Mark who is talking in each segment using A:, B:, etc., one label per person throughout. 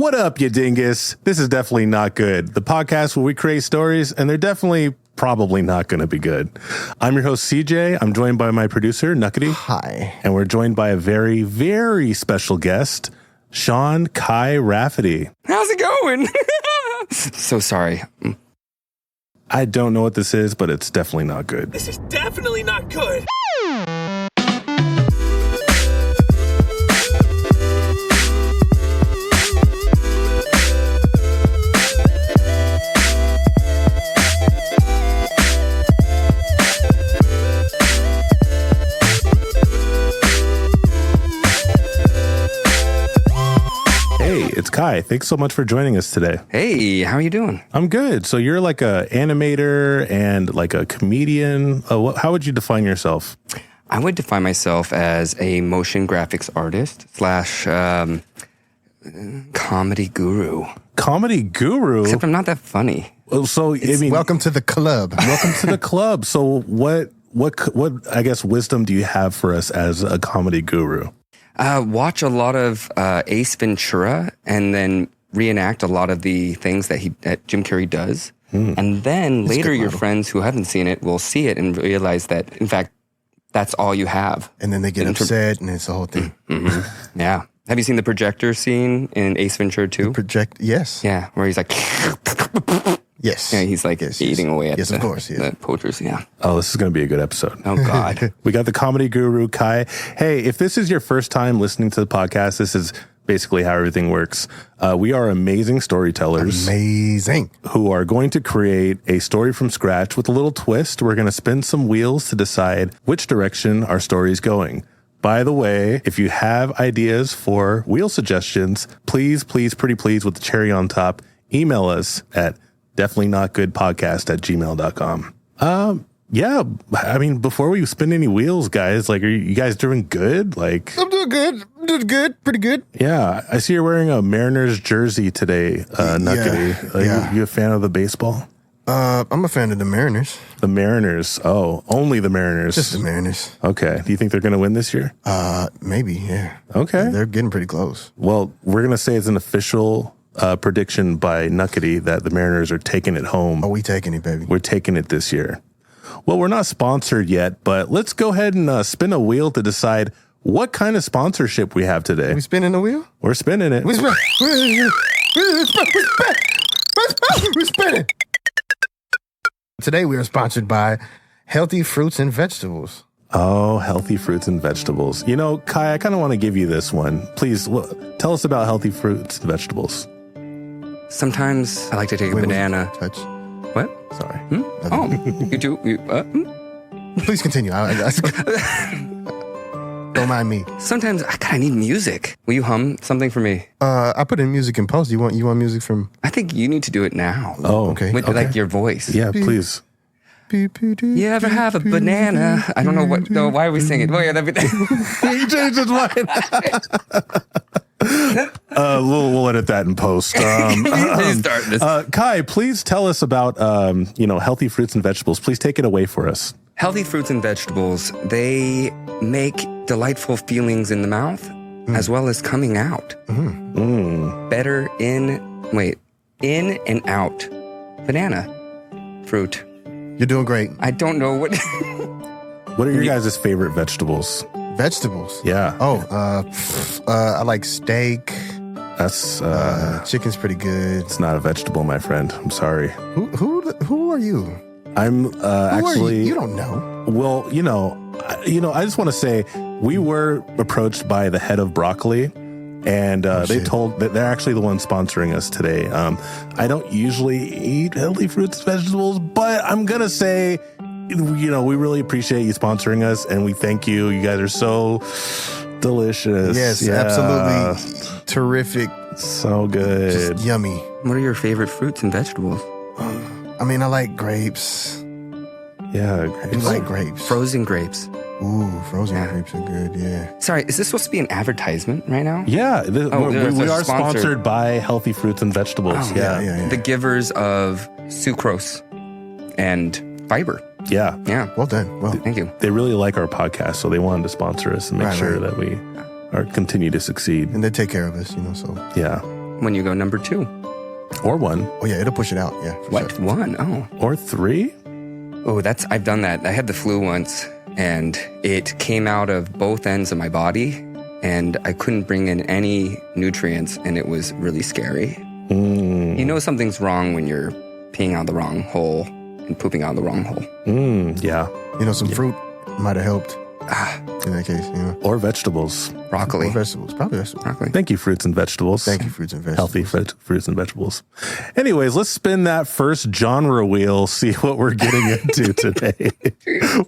A: What up, you dingus? This is definitely not good. The podcast where we create stories, and they're definitely probably not going to be good. I'm your host, CJ. I'm joined by my producer, Nuqady.
B: Hi.
A: And we're joined by a very, very special guest, Swan Raffety.
C: How's it going? So sorry.
A: I don't know what this is, but it's definitely not good.
D: This is definitely not good.
A: Hey, it's Kai. Thanks so much for joining us today.
C: Hey, how are you doing?
A: I'm good. So you're like a animator and like a comedian. How would you define yourself?
C: I would define myself as a motion graphics artist / comedy guru.
A: Comedy guru?
C: Except I'm not that funny.
A: So,
B: Welcome to the club.
A: Welcome to the club. So what I guess wisdom do you have for us as a comedy guru?
C: Watch a lot of Ace Ventura and then reenact a lot of the things that Jim Carrey does. And then later your friends who haven't seen it will see it and realize that, in fact, that's all you have.
B: And then they get upset and it's the whole thing.
C: Mm-hmm. Yeah. Have you seen the projector scene in Ace Ventura 2?
B: Yes.
C: Yeah, where he's like...
B: Yes.
C: Yeah, he's like eating away at
B: of course,
C: the poachers, yeah.
A: Oh, this is going to be a good episode.
C: Oh, God.
A: We got the comedy guru, Kai. Hey, if this is your first time listening to the podcast, this is basically how everything works. We are amazing storytellers. Who are going to create a story from scratch with a little twist. We're going to spin some wheels to decide which direction our story is going. By the way, if you have ideas for wheel suggestions, please, pretty please, with the cherry on top, email us at definitely-not-good-podcast@gmail.com. Yeah, I mean, before we spin any wheels, guys, like, are you guys doing good? Like,
B: I'm doing good. I'm doing good. Pretty good.
A: Yeah, I see you're wearing a Mariners jersey today, Nuqady. You a fan of the baseball?
B: I'm a fan of the Mariners.
A: The Mariners. Oh, only the Mariners.
B: Just the Mariners.
A: Okay. Do you think they're going to win this year?
B: Maybe, yeah.
A: Okay.
B: They're getting pretty close.
A: Well, we're going to say it's an official prediction by Nuqady that the Mariners are taking it home.
B: Oh, we taking it, baby.
A: We're taking it this year. Well, we're not sponsored yet, but let's go ahead and spin a wheel to decide what kind of sponsorship we have today.
B: We spinning the wheel?
A: We're spinning it.
B: We're spinning. Today we are sponsored by Healthy Fruits and Vegetables.
A: Oh, Healthy Fruits and Vegetables. You know, Kai, I kind of want to give you this one. Please, tell us about Healthy Fruits and Vegetables.
C: Sometimes I like to take a banana.
B: Touch.
C: What?
B: Sorry.
C: Oh, you do?
B: Please continue. Don't mind me.
C: Sometimes I kind of need music. Will you hum something for me?
B: I put in music in post. You want music from?
C: I think you need to do it now.
A: Oh,
B: okay.
C: With like your voice.
A: Yeah, please.
C: You ever have a banana? I don't know what. No, why are we singing? Oh yeah, that'd be.
A: He changed his mind. We'll edit that in post.
C: Start this.
A: Kai, please tell us about Healthy Fruits and Vegetables. Please take it away for us.
C: Healthy fruits and vegetables, they make delightful feelings in the mouth as well as coming out. Better in and out. Banana fruit.
B: You're doing great.
C: I don't know what.
A: What are your guys' favorite vegetables?
B: Vegetables?
A: Yeah.
B: Oh, I like steak.
A: That's
B: Chicken's pretty good.
A: It's not a vegetable, my friend. I'm sorry.
B: Who are you?
A: I'm actually.
B: You don't know.
A: Well, I just want to say we were approached by the head of broccoli, and they told that they're actually the ones sponsoring us today. I don't usually eat healthy fruits and vegetables, but I'm gonna say, we really appreciate you sponsoring us, and we thank you. You guys are so delicious.
B: Yes, absolutely terrific.
A: So good.
B: Just yummy.
C: What are your favorite fruits and vegetables?
B: I mean, I like grapes.
A: Yeah,
B: I do like grapes.
C: Frozen grapes.
B: Ooh, frozen grapes are good, yeah.
C: Sorry, is this supposed to be an advertisement right now?
A: Yeah, we are
C: sponsored
A: sponsored by Healthy Fruits and Vegetables.
C: Oh,
A: yeah.
C: The givers of sucrose and fiber.
A: Yeah.
B: Well done. Well,
C: thank you.
A: They really like our podcast, so they wanted to sponsor us and make sure that we continue to succeed.
B: And they take care of us, so.
A: Yeah.
C: when you go number 2.
A: Or 1.
B: Oh, yeah, it'll push it out. Yeah.
C: What?
B: Sure.
C: 1? Oh.
A: Or 3?
C: Oh, I've done that. I had the flu once, and it came out of both ends of my body, and I couldn't bring in any nutrients, and it was really scary. You know something's wrong when you're peeing out the wrong hole and pooping out the wrong hole.
A: Yeah.
B: Some fruit might have helped in that case,
A: Or vegetables.
C: Broccoli.
B: Or vegetables. Probably vegetables.
C: Broccoli.
A: Thank you, fruits and vegetables.
B: Thank you, fruits and vegetables.
A: Healthy fruits and vegetables. Anyways, let's spin that first genre wheel, see what we're getting into today.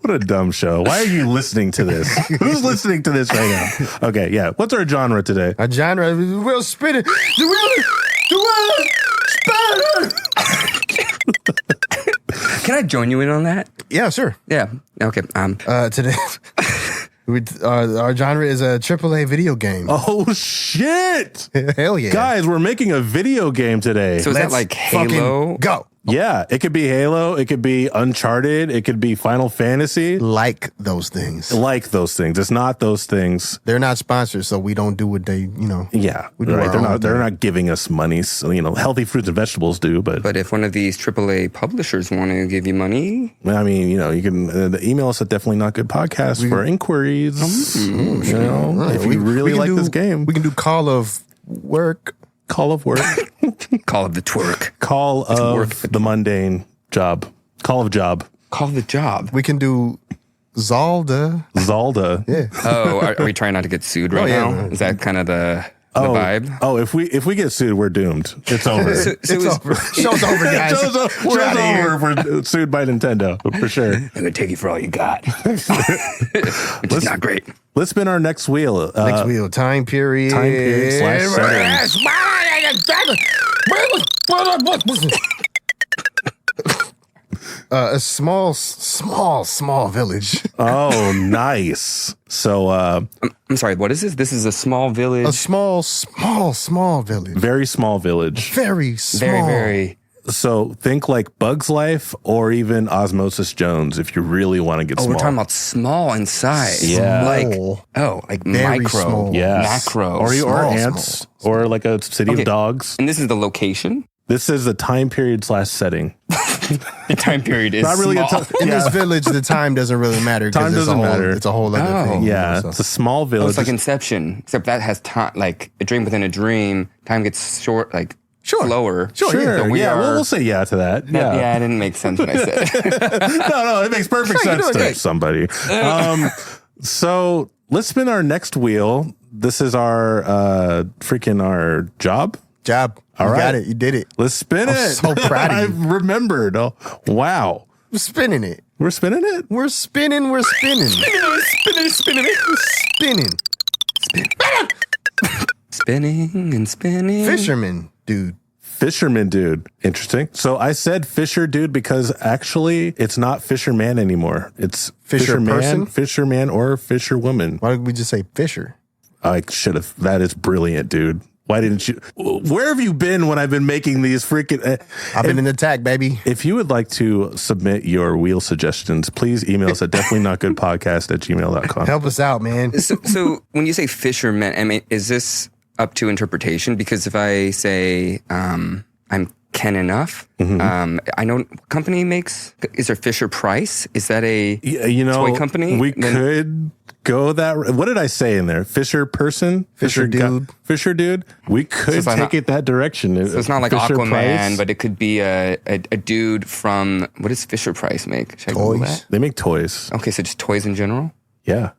A: What a dumb show. Why are you listening to this? Who's listening to this right now? Okay, yeah. What's our genre today?
B: Our genre, we'll spin it. The wheel spinner.
C: Can I join you in on that?
B: Yeah, sure.
C: Yeah. Okay.
B: Today, our genre is a AAA video game.
A: Oh, shit.
B: Hell yeah.
A: Guys, we're making a video game today.
C: So is that like Halo?
B: Go.
A: Yeah, it could be Halo. It could be Uncharted. It could be Final Fantasy.
B: Like those things.
A: Like those things. It's not those things.
B: They're not sponsored, so we don't do what they,
A: Yeah,
B: we do
A: right.
B: our
A: They're
B: own
A: not. They're
B: thing.
A: not giving us money. So, healthy fruits and vegetables do. But
C: If one of these AAA publishers want to give you money,
A: I mean, you can email us at definitely not good podcast for inquiries. If you really like this game,
B: we can do Call of Work.
A: Call of work,
C: call of the twerk.
A: call of the mundane job, call of job,
C: Call the job.
B: We can do Zalda.
A: Zalda.
B: Yeah.
C: Oh, are we trying not to get sued right
B: yeah,
C: now?
B: man.
C: Is that kind of the vibe?
A: Oh, if we get sued, we're doomed. It's over.
B: It's over. Show's over, guys.
A: Show's
B: We're outta here.
A: over if we're sued by Nintendo, for sure.
C: I'm going to take you for all you got. Which is not great.
A: Let's spin our next wheel.
B: Next wheel. Time period.
A: /setting.
B: A small village.
A: Oh, nice. So,
C: I'm sorry, what is this? This is a small village.
B: A small village.
A: very small village.
B: Very small.
C: Very, very.
A: So think like Bug's Life or even Osmosis Jones if you really want to get
C: Oh,
A: small.
C: we're talking about small in size.
A: Yeah.
C: Like
B: Very
C: micro.
B: small.
A: Yes.
C: Macro.
A: Or
B: Small,
A: ants or like a city of dogs.
C: And this is the location?
A: This is the time period /setting.
C: The time period is
A: Not really a
C: small.
A: time.
B: In this village, the time doesn't really matter. 'Cause
A: Time
B: it's
A: doesn't
B: a whole,
A: matter.
B: It's a whole other thing.
A: Yeah,
B: So.
A: it's a small
C: Oh,
A: village.
C: it's like Inception, except that has time, like a dream within a dream. Time gets short, like slower.
A: Sure,
C: So
A: we'll say yeah to that.
C: Yeah, it didn't make sense when I said it.
A: No, it makes perfect
B: Sure,
A: sense
B: you're doing
A: to
B: great.
A: somebody. So let's spin our next wheel. This is our our job.
B: Job.
A: All
B: You
A: right.
B: got it. You did it.
A: Let's spin it.
B: so proud of you.
A: I remembered. Oh, wow.
B: We're spinning it.
A: We're spinning it?
B: We're spinning. We're spinning. Spinning.
C: Spinning and spinning.
B: Fisherman, dude.
A: Fisherman dude. Interesting. So I said Fisher dude because actually it's not Fisherman anymore. It's
B: Fisher
A: Fisherman,
B: person?
A: Fisherman or Fisherwoman.
B: Why did we just say Fisher?
A: I should have. That is brilliant, dude. Why didn't you? Where have you been when I've been making these freaking?
B: I've been in the tag, baby.
A: If you would like to submit your wheel suggestions, please email us at definitely-not-good-podcast@gmail.com.
B: Help us out, man.
C: So when you say fisherman, I mean, is this up to interpretation? Because if I say I'm Ken Enough, I know what company makes. Is there Fisher Price? Is that a toy company?
A: We could go that. What did I say in there? Fisher person,
B: Fisher dude.
A: Fisher dude. We could take it that direction.
C: So it's not like
A: Fisher
C: Aquaman,
A: Price.
C: but it could be a dude from, what does Fisher Price make? Should I Google
B: Toys.
C: that?
A: They make toys.
C: Okay, so just toys in general?
A: Yeah,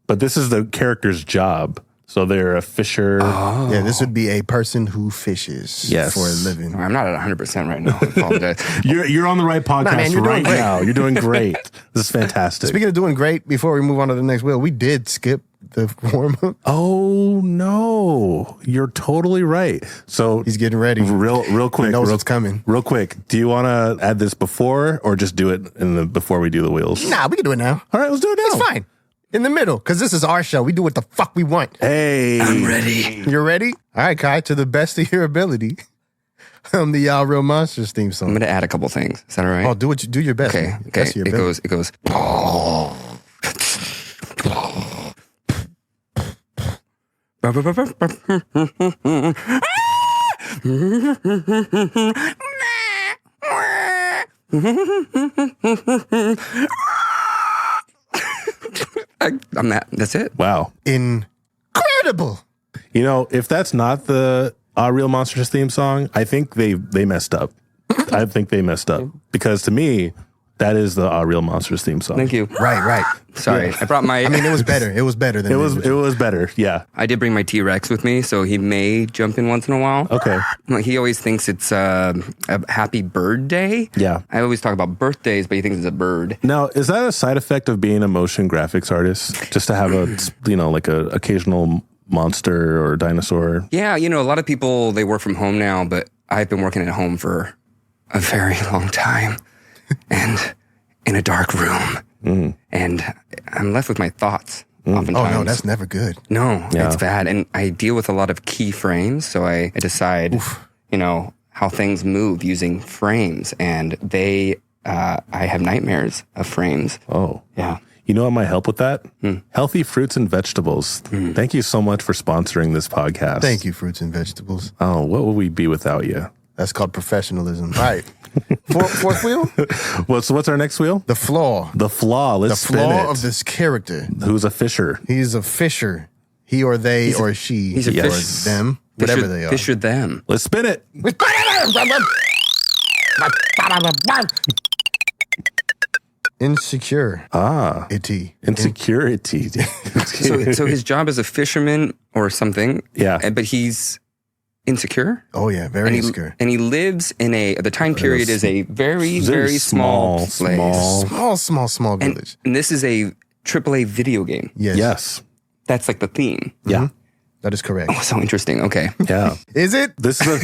A: but this is the character's job. So they're a fisher.
B: Yeah, this would be a person who fishes
A: Yes.
B: for a living.
C: I'm not at 100% right now. I apologize.
A: You're on the right podcast
B: man, you're doing
A: right
B: great.
A: now. You're doing great. This is fantastic.
B: Speaking of doing great, before we move on to the next wheel, we did skip the warm-up.
A: Oh no, you're totally right. So
B: He's getting ready.
A: real quick.
B: He knows
A: real,
B: it's coming.
A: Real quick. Do you want to add this before or just do it before we do the wheels?
B: Nah, we can do it now.
A: All right, let's do it now.
B: It's fine. In the middle, because this is our show. We do what the fuck we want.
A: Hey,
C: I'm ready.
B: You're ready? All right, Kai, to the best of your ability. The Y'all Real Monsters theme
C: I'm
B: song.
C: going to add a couple things. Is that all right?
B: Oh, do your best.
C: Okay,
B: man.
C: okay.
B: Best of your
C: It
B: ability.
C: goes. That's it.
A: Wow.
B: Incredible.
A: You know, if that's not the Real Monsters theme song, I think they messed up. I think they messed up because to me, that is the Real Monsters theme song.
C: Thank you.
B: Right.
C: Sorry, I brought my.
B: I mean, it was better. It was better than
A: It was better. Yeah.
C: I did bring my T-Rex with me, so he may jump in once in a while.
A: Okay.
C: Like, he always thinks it's a happy bird day.
A: Yeah.
C: I always talk about birthdays, but he thinks it's a bird.
A: Now, is that a side effect of being a motion graphics artist? Just to have like a occasional monster or dinosaur?
C: Yeah, a lot of people, they work from home now, but I've been working at home for a very long time and in a dark room. And I'm left with my thoughts oftentimes.
B: Oh, no, that's never good.
C: No, it's bad. And I deal with a lot of key frames, so I decide, how things move using frames. And I have nightmares of frames.
A: Oh.
C: Yeah.
A: You know what might help with that? Healthy fruits and vegetables. Thank you so much for sponsoring this podcast.
B: Thank you, fruits and vegetables.
A: Oh, what would we be without you?
B: That's called professionalism. All right. Fourth wheel?
A: What's our next wheel?
B: The flaw.
A: The flaw. Let's spin it.
B: The flaw of this character.
A: Who's a fisher?
B: He's a fisher. He or they or she.
C: He's a
B: or
C: fish.
B: them. Whatever they are.
C: Fisher them.
A: Let's spin it.
B: Insecure.
A: Insecurity.
C: So his job is a fisherman or something.
A: Yeah.
C: But he's insecure.
B: Oh, yeah. Very insecure.
C: And he lives in the time period is a very, very small place.
B: Small village.
C: And this is a AAA video game.
A: Yes.
C: That's like the theme.
A: Yeah.
B: That is correct.
C: Oh, so interesting. Okay.
A: Yeah.
B: Is it?
A: This is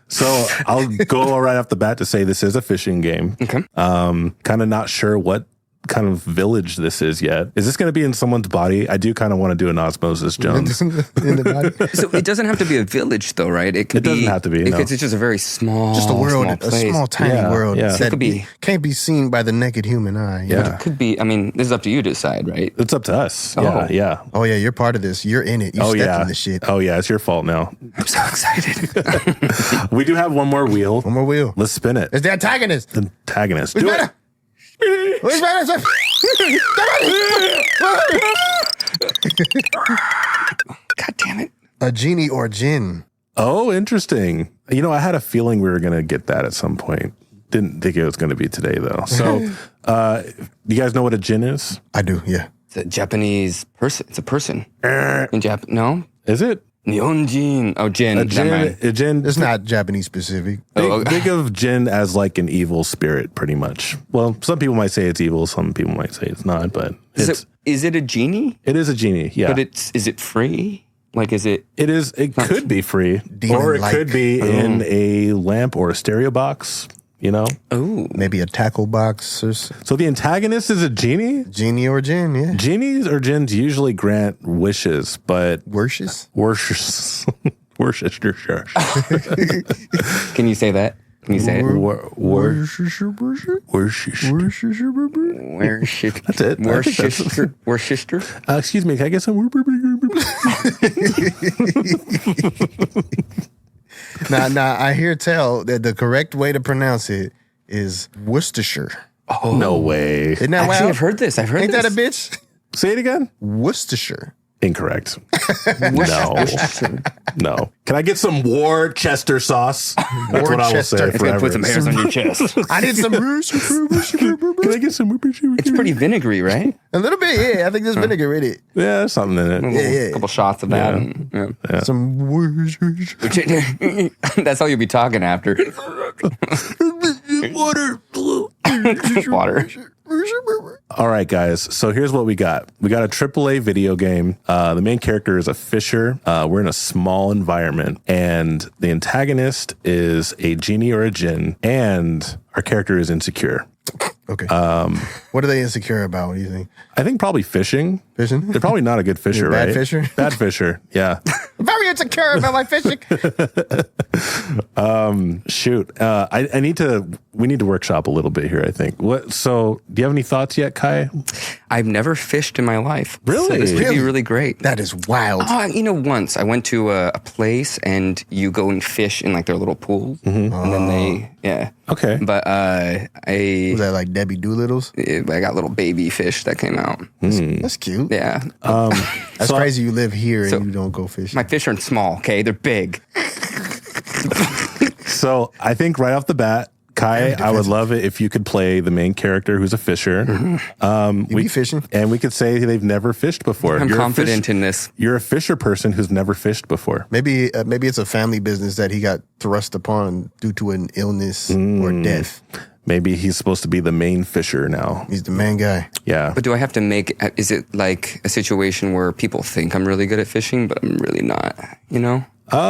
A: so I'll go right off the bat to say this is a fishing game.
C: Okay.
A: Kind of not sure what kind of village this is yet. Is this going to be in someone's body? I do kind of want to do an Osmosis Jones.
B: In the body?
C: So it doesn't have to be a village, though, right? It
A: doesn't have to be.
C: It's just a very small,
B: Just a world,
C: small place.
B: a small, tiny world
A: Yeah.
B: that
C: It could be.
B: can't be seen by the naked human eye.
A: Yeah.
C: It could be. I mean, this is up to you to decide, right?
A: It's up to us.
C: Oh.
A: Yeah.
B: Oh, yeah, you're part of this. You're in it. You stepped in the shit.
A: Oh, yeah. It's your fault now.
C: I'm so excited.
A: We do have one more wheel.
B: One more wheel.
A: Let's spin it.
B: It's the antagonist.
A: Antagonist.
B: Which
A: Do
B: better?
A: it.
B: Which better?
C: God damn it.
B: A genie or djinn.
A: Oh, interesting. I had a feeling we were going to get that at some point. Didn't think it was going to be today, though. So, you guys know what a djinn is?
B: I do, yeah.
C: It's a Japanese person. It's a person. In Jap. No?
A: Is it?
C: Nihonjin. Oh, Jin.
A: A djinn.
B: It's not Japanese specific.
A: Think of djinn as like an evil spirit, pretty much. Well, some people might say it's evil. Some people might say it's not, but
C: Is it a genie?
A: it is a genie. Yeah.
C: But is it free? Like, is it?
A: It is. It could be free, or it
B: Demon-like.
A: could be in a lamp or a stereo box.
C: Oh.
B: Maybe a tackle box or
A: So the antagonist is a genie.
B: genie or djinn, yeah.
A: Genies or djinns usually grant wishes, but
B: Worships?
A: Worship.
C: Can you say that? Can you say it?
A: Worship.
C: Worship.
A: That's it.
C: Worcester.
A: Excuse me. Can I get some?
B: Now, I hear tell that the correct way to pronounce it is Worcestershire.
C: Oh,
A: No way.
B: Isn't that
C: Actually,
B: wild?
C: I've heard this.
B: Ain't that a bitch?
A: Say it again.
B: Worcestershire.
A: Incorrect. No. No. Can I get some Worcester sauce? That's what I will say
B: Worcester.
C: It's gonna
A: forever.
C: put some hairs on your chest.
B: I need some
A: Can I get some?
C: It's pretty vinegary, right?
B: a little bit, yeah. I think there's vinegar in it.
A: Yeah, there's something in it.
B: Yeah.
C: A couple shots of that. And,
B: Some Worcestershire.
C: That's how you'll be talking after. Water.
A: All right, guys. So here's what we got. We got a AAA video game. The main character is a fisher. We're in a small environment, and the antagonist is a genie or a djinn, and our character is insecure.
B: Okay. What are they insecure about? What do you think?
A: I think probably fishing.
B: Fishing?
A: They're probably not a good fisher,
B: Bad
A: right?
B: fisher?
A: Bad fisher, yeah.
B: I'm very insecure about my fishing.
A: Shoot. We need to workshop a little bit here, I think. So, do you have any thoughts yet, Kai?
C: I've never fished in my life.
A: Really?
C: So this would be really great.
B: That is wild.
C: Once I went to a place and you go and fish in like their little pools, and then
A: Okay.
C: But
B: Was that like Debbie Doolittle's?
C: I got little baby fish that came out.
B: That's cute.
C: Yeah.
B: That's crazy you live here and you don't go fishing.
C: My fish aren't small, okay? They're big.
A: So, I think right off the bat, Kai, I would love it if you could play the main character who's a fisher.
B: You be fishing?
A: And we could say they've never fished before.
C: I'm confident in this.
A: You're a fisher person who's never fished before.
B: Maybe it's a family business that he got thrust upon due to an illness or death.
A: Maybe he's supposed to be the main fisher now.
B: He's the main guy.
A: Yeah.
C: But do I have to is it like a situation where people think I'm really good at fishing, but I'm really not, you know?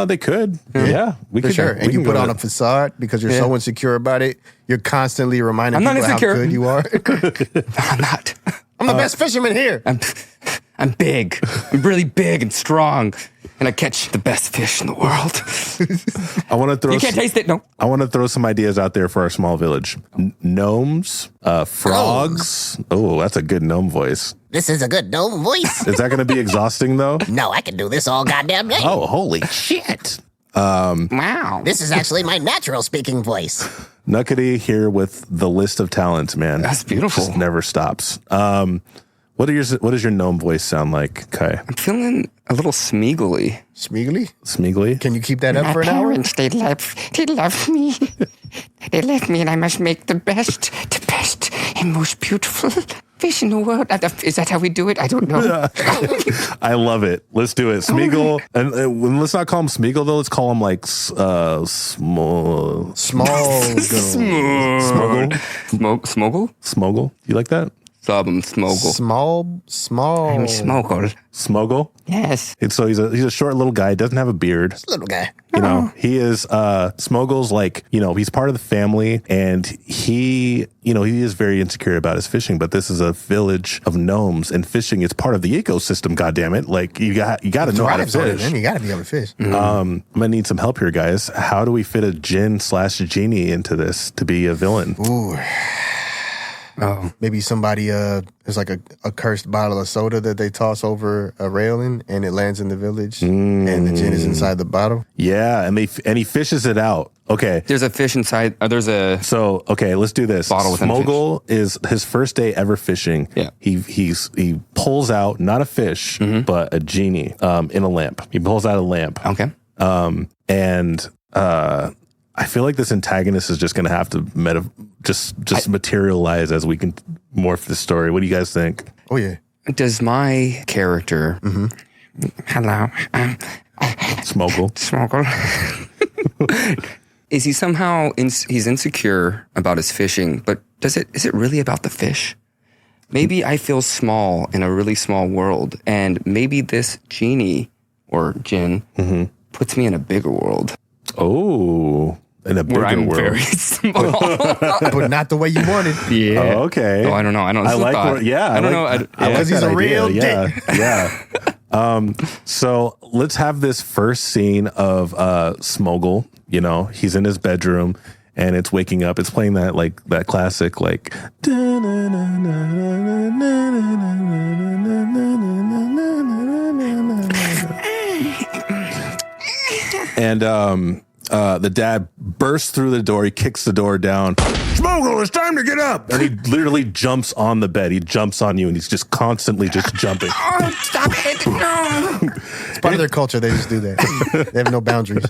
A: They could. Yeah. We
B: For
A: could.
B: sure. And you put on a facade because you're so insecure about it. You're constantly reminding people how good you are.
C: I'm not.
B: I'm the best fisherman here.
C: I'm big. I'm really big and strong. And I catch the best fish in the world.
A: I want to throw.
C: You can't taste it, no.
A: I want to throw some ideas out there for our small village. Gnomes, frogs. Oh, that's a good gnome voice.
E: This is a good gnome voice.
A: Is that going to be exhausting though?
E: No, I can do this all goddamn day.
A: Oh, holy shit!
C: Wow.
E: This is actually my natural speaking voice.
A: Nuqady here with the list of talents, man.
C: That's beautiful.
A: Just never stops. What does your gnome voice sound like, Kai?
C: I'm feeling a little smeagly.
B: Smeagly?
A: Smeagly?
B: Can you keep that up for an hour?
F: They love me. They love me, and I must make the best and most beautiful fish in the world. Is that how we do it? I don't know.
A: I love it. Let's do it. Smeagol. And let's not call him Smeagol, though. Let's call him like Smoggle.
C: Smoggle?
A: You like that?
C: Smoggle.
B: Small.
F: I'm Smoggle.
A: Smoggle?
F: Yes.
A: So he's a short little guy. Doesn't have a beard.
B: Little guy.
A: You know, he is Smoggle's like, he's part of the family, and he is very insecure about his fishing, but this is a village of gnomes, and fishing is part of the ecosystem, goddammit. Like you got to know how to fish.
B: You got to be able to fish.
A: I'm gonna need some help here, guys. How do we fit a djinn/genie into this to be a villain?
B: Ooh. Oh, maybe somebody there's like a cursed bottle of soda that they toss over a railing and it lands in the village and the djinn is inside the bottle.
A: Yeah, and he fishes it out. Okay.
C: There's a fish inside.
A: So okay, let's do this.
C: Bottle with
A: Smoggle is his first day ever fishing.
C: Yeah.
A: He pulls out not a fish, but a genie in a lamp. He pulls out a lamp.
C: Okay.
A: I feel like this antagonist is just going to have to materialize as we can morph the story. What do you guys think?
B: Oh, yeah.
C: Does my character...
F: Hello.
A: Smoggle.
C: Is he somehow... he's insecure about his fishing, but is it really about the fish? Maybe I feel small in a really small world, and maybe this genie or djinn puts me in a bigger world.
A: Oh... in a bigger
C: where I'm
A: world.
C: very small.
B: But not the way you wanted.
C: Yeah.
A: Oh, okay.
C: Oh, I don't know. I don't know.
A: I don't know.
B: Because he's a real dick.
A: Yeah. So let's have this first scene of Smoggle. He's in his bedroom and it's waking up. It's playing that classic and the dad bursts through the door. He kicks the door down. Smoggle, it's time to get up. And he literally jumps on the bed. He jumps on you, and he's just constantly just jumping.
F: Oh, stop it. No.
B: It's part of their culture. They just do that. They have no boundaries.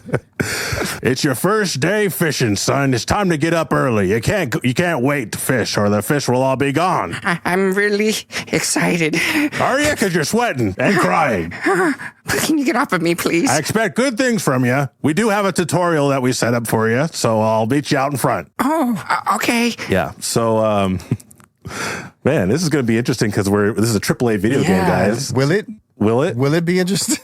A: It's your first day fishing, son. It's time to get up early. You can't wait to fish, or the fish will all be gone.
F: I'm really excited.
A: Are you? Because you're sweating and crying.
F: Can you get off of me, please?
A: I expect good things from you. We do have a tutorial that we set up for you, so I'll meet you out in front.
F: Oh, okay.
A: Yeah. So, man, this is going to be interesting because this is a AAA video game, guys.
B: Will it?
A: Will it?
B: Will it be interesting?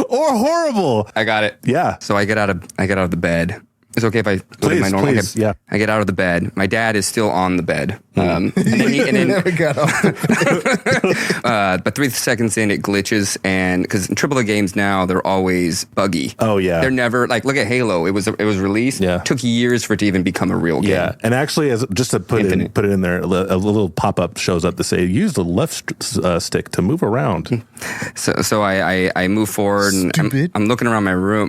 A: Or horrible?
C: I got it.
A: Yeah.
C: So I get out of the bed It's okay if I go to my normal.
A: Please,
C: okay.
A: yeah.
C: I get out of the bed. My dad is still on the bed. And then
B: Never got off.
C: but 3 seconds in, it glitches, and because in AAA games now they're always buggy.
A: Oh yeah,
C: They're never like look at Halo. It was released.
A: Yeah.
C: Took years for it to even become a real game.
A: Yeah, and actually, as just to put it in there, a little pop up shows up to say use the left stick to move around.
C: So I move forward, and I'm looking around my room.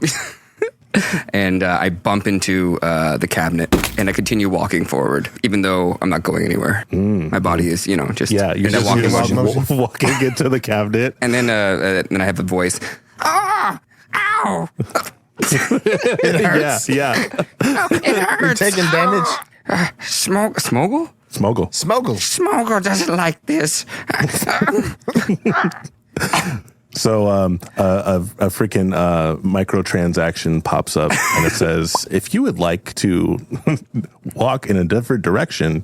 C: And I bump into the cabinet, and I continue walking forward, even though I'm not going anywhere. My body is, just
A: You're just walking into the cabinet,
C: and then I have a voice. Ah, ow!
B: It hurts.
A: Yeah.
F: It hurts.
B: You're taking damage.
C: Smoggle?
A: Smoggle.
F: Smoggle doesn't like this.
A: So a freaking microtransaction pops up, and it says, if you would like to walk in a different direction,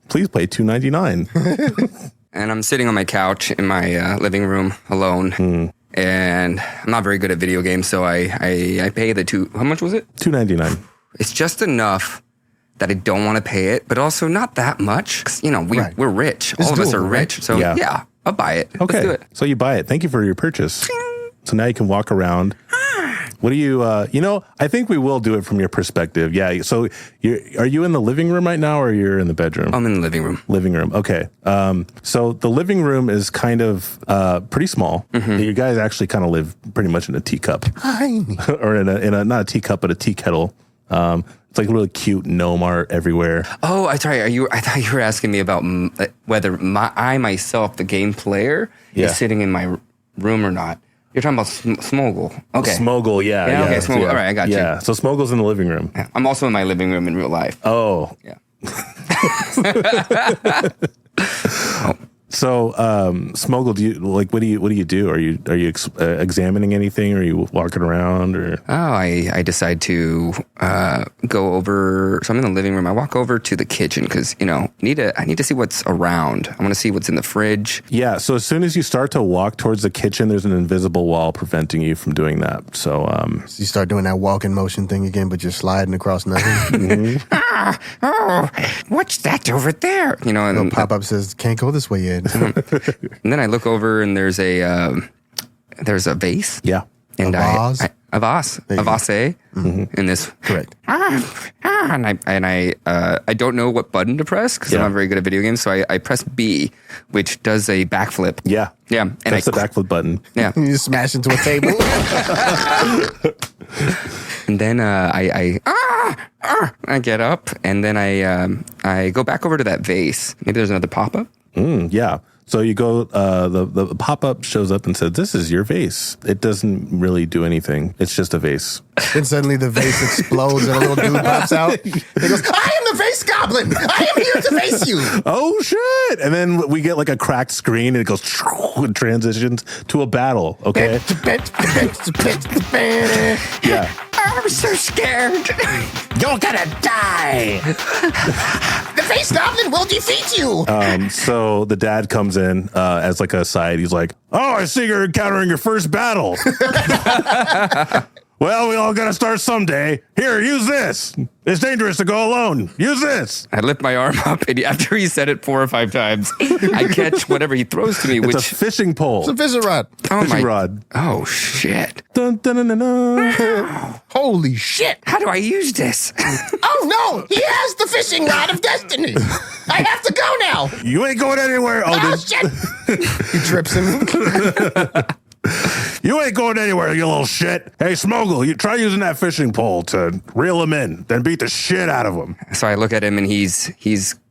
A: please pay $2.99.
C: And I'm sitting on my couch in my living room alone. And I'm not very good at video games, so I pay how much was it?
A: $2.99.
C: It's just enough that I don't want to pay it, but also not that much. 'Cause, we're rich. All of us are rich. So yeah, I'll buy it.
A: Okay.
C: Let's do it.
A: So you buy it. Thank you for your purchase. So now you can walk around. What do you, I think we will do it from your perspective. Yeah. So are you in the living room right now, or you're in the bedroom?
C: I'm in the living room.
A: Living room. Okay. So the living room is kind of pretty small. You guys actually kind of live pretty much in a teacup. Or in a not a teacup, but a tea kettle. It's like really cute gnome art everywhere.
C: Oh, I thought you were asking me about whether I myself, the game player, is sitting in my room or not. You're talking about Smoggle. Okay.
A: Smoggle, yeah.
C: Okay, Smoggle. Yeah. All right, I got you.
A: Yeah, so Smoggle's in the living room.
C: Yeah. I'm also in my living room in real life.
A: Oh.
C: Yeah.
A: So, Smoggle, what do you do? Are you examining anything? Or are you walking around? Or
C: I decide to go over. So I'm in the living room. I walk over to the kitchen because I need to see what's around. I want to see what's in the fridge.
A: Yeah. So as soon as you start to walk towards the kitchen, there's an invisible wall preventing you from doing that. So,
B: so you start doing that walking motion thing again, but you're sliding across nothing.
F: What's that over there?
B: And pop up says can't go this way yet.
C: And then I look over, and there's a vase.
A: Yeah.
C: And
B: a vase
C: in this.
B: Correct.
C: And I don't know what button to press because I'm not very good at video games. So I press B, which does a backflip.
A: Yeah.
C: Yeah. And
A: that's the backflip button.
C: Yeah.
B: You smash into a table.
C: And then I get up, and then I go back over to that vase. Maybe there's another pop-up.
A: Yeah. So you go, the pop-up shows up and says, this is your vase. It doesn't really do anything. It's just a vase.
B: Then suddenly the vase explodes and a little dude pops out. He goes, I am the vase goblin. I am here to vase you.
A: Oh, shit. And then we get like a cracked screen, and it goes and transitions to a battle. Okay. Yeah.
F: I'm so scared. You're gonna die.
E: The vase goblin will defeat you.
A: So the dad comes in as like a side. He's like, oh, I see you're encountering your first battle. Well, we all got to start someday. Here, use this. It's dangerous to go alone. Use this.
C: I lift my arm up, and after he said it 4 or 5 times, I catch whatever he throws to me,
A: It's a fishing pole.
B: It's a fishing rod.
A: Fishing rod.
C: Oh, shit.
A: Dun, dun, dun, dun, dun.
B: Holy shit.
F: How do I use this?
E: Oh no, he has the fishing rod of destiny. I have to go now.
A: You ain't going anywhere.
E: Oh shit.
B: He trips him.
A: You ain't going anywhere, you little shit. Hey, Smoggle, you try using that fishing pole to reel him in, then beat the shit out of him.
C: So I look at him, and he's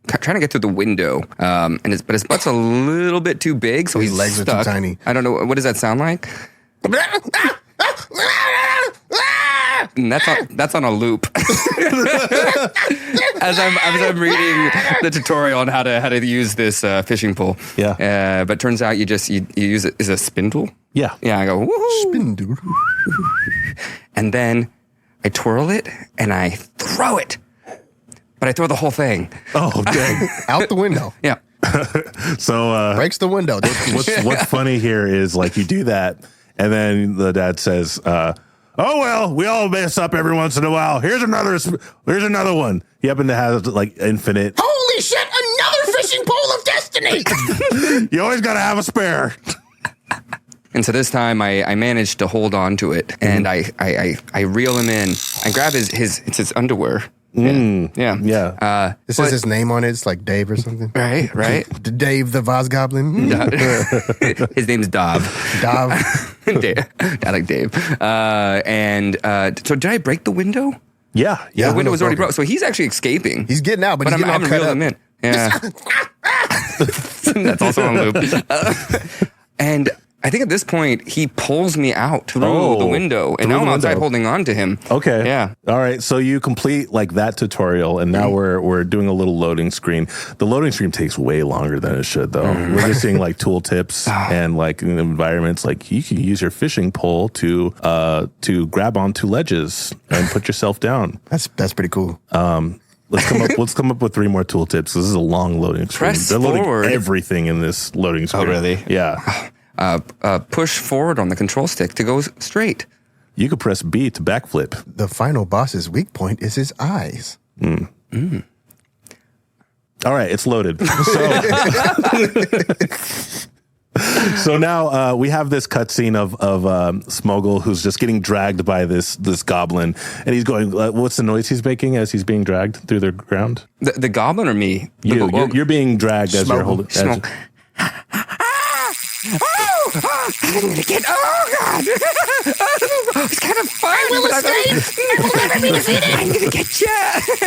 C: trying to get through the window, but his butt's a little bit too big, so
B: His
C: he's
B: legs
C: stuck.
B: are too tiny.
C: I don't know. What does that sound like? And that's on a loop. as I'm reading the tutorial on how to use this fishing pole.
A: Yeah.
C: But turns out you use it as a spindle.
A: Yeah.
C: Yeah. I go woohoo.
B: Spindle.
C: And then I twirl it and I throw it, but I throw the whole thing.
A: Oh, dang.
B: Out the window.
C: Yeah.
A: So
B: Breaks the window.
A: what's funny here is like you do that, and then the dad says, Oh, well, we all mess up every once in a while. Here's another one. He happened to have like infinite.
E: Holy shit, another fishing pole of destiny!
A: You always got to have a spare.
C: And so this time I managed to hold on to it, and I reel him in. I grab it's his underwear. Yeah.
B: It says his name on it. It's like Dave or something.
C: Right.
B: Dave the Vase Goblin.
C: His name's Dav.
B: Dav.
C: I like Dave. So did I break the window?
A: Yeah.
C: The window was already broke. So he's actually escaping.
B: He's getting out, but he's
C: I'm
B: getting all cut
C: reeled
B: up.
C: him in. Yeah. That's also on loop. And I think at this point, he pulls me out through the window, and now I'm outside holding on to him.
A: Okay.
C: Yeah.
A: All right. So you complete like that tutorial, and now we're doing a little loading screen. The loading screen takes way longer than it should, though. We're just seeing like tooltips and like in environments. Like you can use your fishing pole to grab onto ledges and put yourself down.
B: That's pretty cool.
A: Let's come up with 3 more tooltips. This is a long loading screen.
C: Press
A: They're loading
C: forward.
A: everything in this loading screen.
C: Oh, really?
A: Yeah.
C: Push forward on the control stick to go straight.
A: You could press B to backflip.
B: The final boss's weak point is his eyes.
A: All right, it's loaded. So now we have this cutscene of Smoggle, who's just getting dragged by this goblin, and he's going. What's the noise he's making as he's being dragged through the ground?
C: The goblin or me?
A: You're being dragged as you're holding.
F: I'm gonna get. Oh God! It's kind of fun.
E: I will escape! I will never be defeated!
F: I'm gonna get you.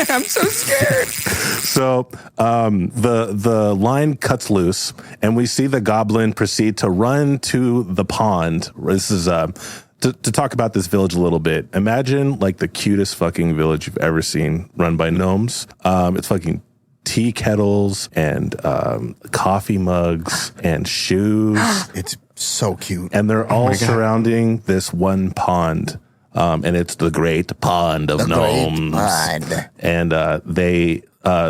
F: I'm so scared.
A: So the line cuts loose, and we see the goblin proceed to run to the pond. This is to talk about this village a little bit. Imagine like the cutest fucking village you've ever seen, run by gnomes. It's fucking tea kettles and coffee mugs and shoes.
B: It's so cute.
A: And they're all surrounding this one pond. And it's the Great Pond of Gnomes. And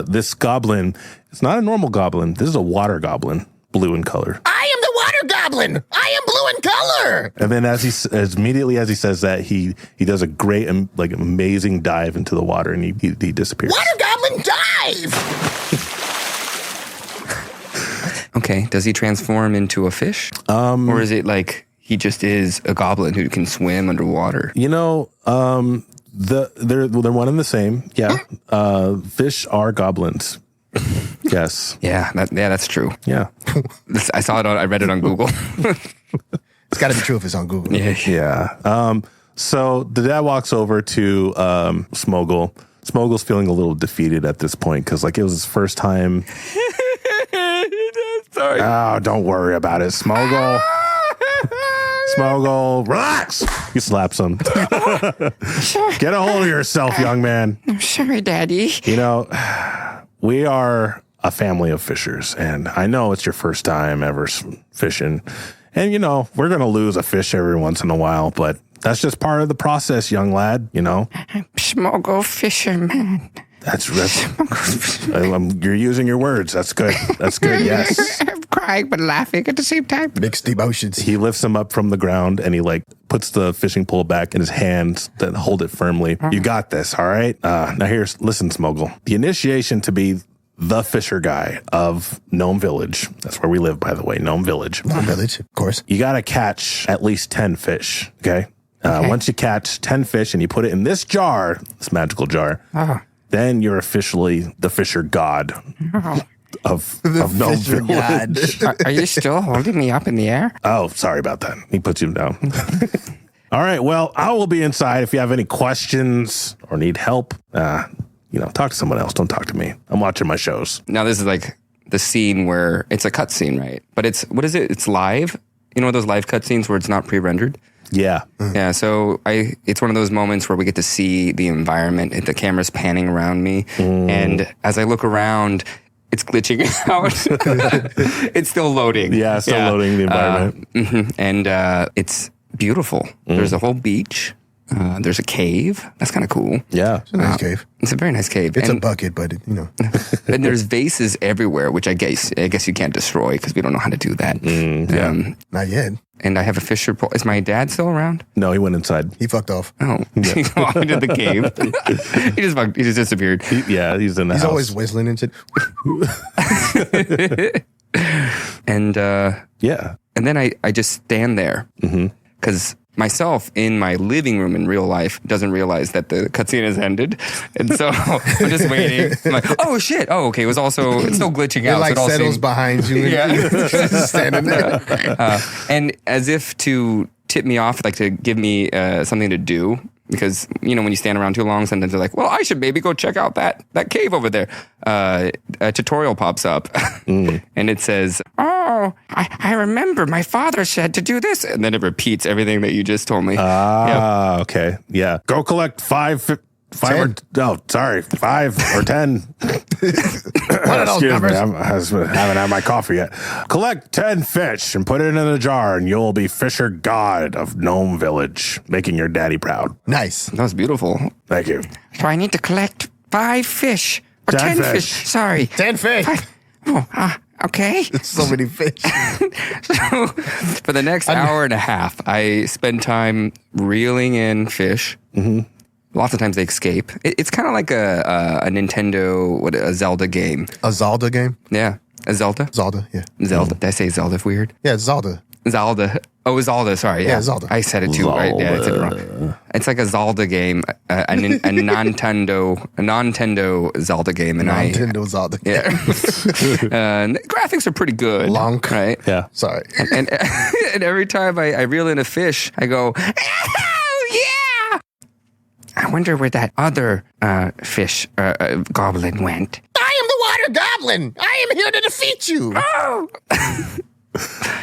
A: this goblin, it's not a normal goblin. This is a water goblin, blue in color.
E: I am the water goblin! I am blue in color!
A: And then as immediately as he says that, he does a great, like amazing dive into the water, and he disappears.
E: Water goblin dive!
C: Okay. Does he transform into a fish? Or is it like he just is a goblin who can swim underwater?
A: You know, they're one and the same. Yeah. Fish are goblins. Yes.
C: Yeah, that's true.
A: Yeah.
C: I saw it I read it on Google.
B: It's got to be true if it's on Google.
A: Yeah. So the dad walks over to Smoggle. Smoggle's feeling a little defeated at this point because like it was his first time.
C: Sorry.
A: Oh, don't worry about it, Smoggle. Smoggle, relax. He slaps him. Get a hold of yourself, young man.
F: I'm sorry, Daddy.
A: You know, we are a family of fishers, and I know it's your first time ever fishing. And, you know, we're going to lose a fish every once in a while, but that's just part of the process, young lad, you know?
F: I'm Smoggle Fisherman.
A: That's you're using your words. That's good. That's good, yes.
F: I'm crying but laughing at the same time.
B: Mixed emotions.
A: He lifts him up from the ground, and he, like, puts the fishing pole back in his hands that hold it firmly. You got this, all right? Now listen, Smoggle. The initiation to be the fisher guy of Gnome Village. That's where we live, by the way, Gnome Village.
B: Gnome Village, of course.
A: You got to catch at least 10 fish, okay? Once you catch 10 fish and you put it in this jar, this magical jar, then you're officially the fisher god of Gnome Village.
F: Are you still holding me up in the air?
A: Oh, sorry about that. He puts you down. All right, well, I will be inside if you have any questions or need help. Talk to someone else. Don't talk to me. I'm watching my shows.
C: Now this is like the scene where it's a cutscene, right? But what is it? It's live. You know those live cutscenes where it's not pre-rendered?
A: Yeah.
C: Yeah, so it's one of those moments where we get to see the environment and the camera's panning around me. And as I look around, it's glitching out. It's still loading.
A: Yeah, still loading the environment.
C: And it's beautiful. There's a whole beach. There's a cave. That's kind of cool.
A: Yeah.
B: It's a nice cave.
C: It's a very nice cave.
B: It's a bucket, but
C: And there's vases everywhere, which I guess you can't destroy because we don't know how to do that.
B: Not yet.
C: And I have a fisher pole. Is my dad still around?
A: No, he went inside.
B: He fucked off.
C: Oh, he walked into the cave. He just disappeared.
A: He's in the house.
B: He's always whistling and shit.
C: And
A: And
C: then I just stand there because myself in my living room in real life doesn't realize that the cutscene has ended, and so I'm just waiting. I'm like, oh shit! Oh, okay. It's still glitching out.
B: It like settles behind you. And you're just standing there.
C: And as if to tip me off, like to give me something to do. Because, when you stand around too long, sometimes they're like, well, I should maybe go check out that cave over there. A tutorial pops up and it says,
F: oh, I remember my father said to do this.
C: and then it repeats everything that you just told me.
A: Okay. Yeah. Go collect 5 or 10. Excuse me, I haven't had my coffee yet. Collect 10 fish and put it in a jar, and you'll be Fisher-God of Gnome Village, making your daddy proud.
B: Nice.
C: That was beautiful.
A: Thank you.
F: So I need to collect 5 fish. Or 10 fish. Sorry.
B: 10 fish.
F: 5. Oh, okay.
B: So many fish.
C: So for the next hour and a half, I spend time reeling in fish. Lots of times they escape. It's kind of like a Nintendo, a Zelda game.
B: A Zelda game?
C: Yeah. A Zelda?
B: Zelda, yeah.
C: Zelda. Did I say Zelda weird?
B: Yeah, it's Zelda.
C: Zelda. Oh, Zelda. Sorry. Yeah,
B: Zelda.
C: I said it too. Right? Yeah, I said it wrong. It's like a Zelda game, a Nintendo Zelda game, and
B: Nintendo Zelda.
C: Yeah. And the graphics are pretty good.
B: Long,
C: right?
A: Yeah.
B: Sorry.
C: And every time I reel in a fish, I go, oh, yeah.
F: I wonder where that other fish goblin went.
E: I am the water goblin. I am here to defeat you.
F: Oh!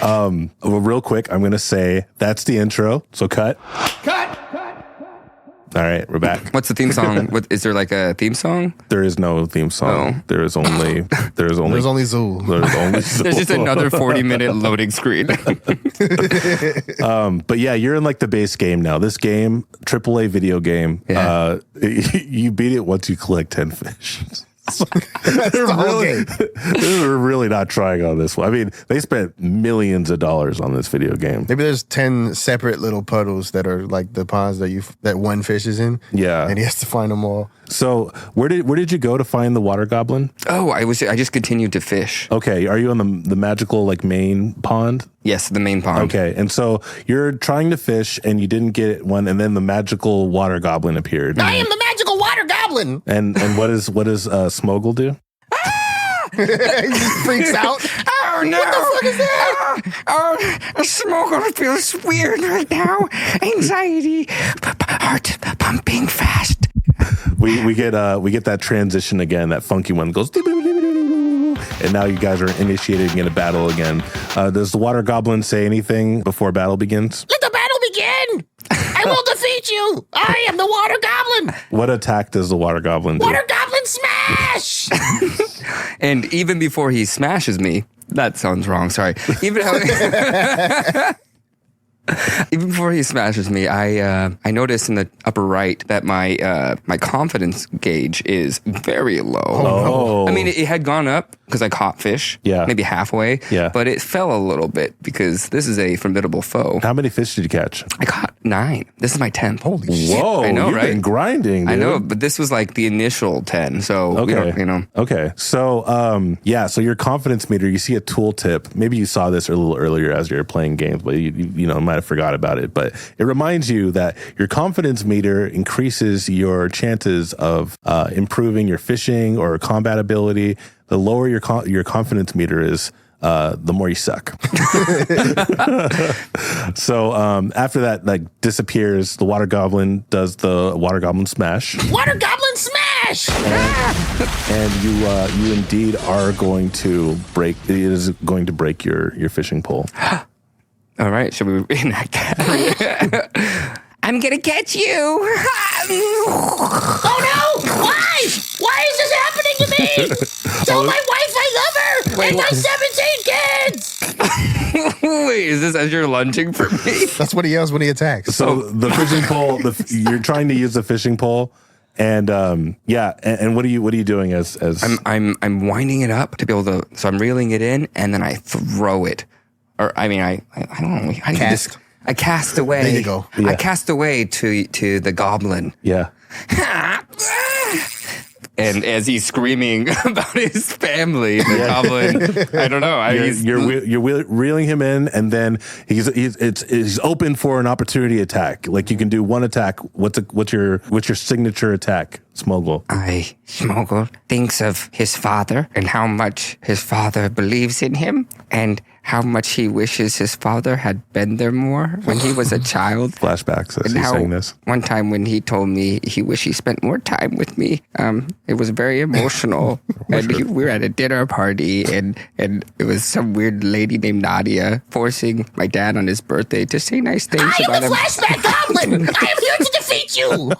A: Well, real quick, I'm going to say that's the intro. So cut. All right, we're back.
C: What's the theme song? Is there like a theme song?
A: There is no theme song.
C: Oh.
A: There's only Zool.
B: There's only
A: Zool.
C: There's just another 40-minute loading screen.
A: But yeah, you're in like the base game now. This game, AAA video game, you beat it once you collect 10 fish. They're really not trying on this one. I mean, they spent millions of dollars on this video game.
B: Maybe there's 10 separate little puddles that are like the ponds that one fish is in.
A: Yeah.
B: And he has to find them all.
A: So where did you go to find the water goblin?
C: Oh, I just continued to fish.
A: Okay. Are you on the magical like main pond?
C: Yes, the main pond.
A: Okay. And so you're trying to fish and you didn't get one, and then the magical water goblin appeared.
E: I am the magical water goblin.
A: And what does Smoggle do?
B: He just freaks out.
F: Oh, no.
E: What the fuck is that?
F: Oh, Smoggle feels weird right now. Anxiety. Heart pumping fast.
A: We get that transition again, that funky one that goes, and now you guys are initiating in a battle again. Does the water goblin say anything before battle begins?
E: Let the battle begin. I will defeat you. I am the water goblin.
A: What attack does the water goblin do?
E: Water goblin smash.
C: And even before he smashes me, that sounds wrong. Sorry. Even before he smashes me, I notice in the upper right that my confidence gauge is very low.
A: Oh.
C: I mean, it had gone up because I caught fish.
A: Yeah.
C: Maybe halfway.
A: Yeah.
C: But it fell a little bit because this is a formidable foe.
A: How many fish did you catch?
C: I caught 9. This is my 10th.
B: Holy shit.
A: Whoa,
C: I know,
A: you've
C: right?
A: been grinding, dude.
C: I know, but this was like the initial 10. So,
A: Okay. Okay. So, so your confidence meter, you see a tooltip. Maybe you saw this a little earlier as you were playing games, but you might have forgot about it. But it reminds you that your confidence meter increases your chances of improving your fishing or combat ability. The lower your confidence meter is, the more you suck. So after that disappears, the water goblin does the water goblin smash.
E: Water goblin smash.
A: And you indeed are going to break. It is going to break your fishing pole.
C: All right. Should we reenact that?
F: I'm gonna catch you.
E: Oh no! Why? Why is this happening to me? Tell my wife I love her and my 17 kids.
C: Wait, is this as you're lunging for me?
B: That's what he yells when he attacks.
A: So the fishing pole, you're trying to use the fishing pole, and and what are you doing as
C: I'm winding it up to be able to. So I'm reeling it in, and then I throw it, or I mean I don't know. How do you
B: Cast.
C: I cast away.
B: There you go.
C: I cast away to the goblin.
A: Yeah.
C: And as he's screaming about his family, the goblin, I don't know.
A: You're reeling him in, and then he's open for an opportunity attack. Like you can do one attack. What's your signature attack, Smoggle?
F: Smoggle thinks of his father and how much his father believes in him and how much he wishes his father had been there more when he was a child.
A: Flashbacks as he's saying this.
F: One time when he told me he wished he spent more time with me, it was very emotional. And we were at a dinner party, and it was some weird lady named Nadia forcing my dad on his birthday to say nice things about him.
E: I am the flashback goblin. I am here to defeat you.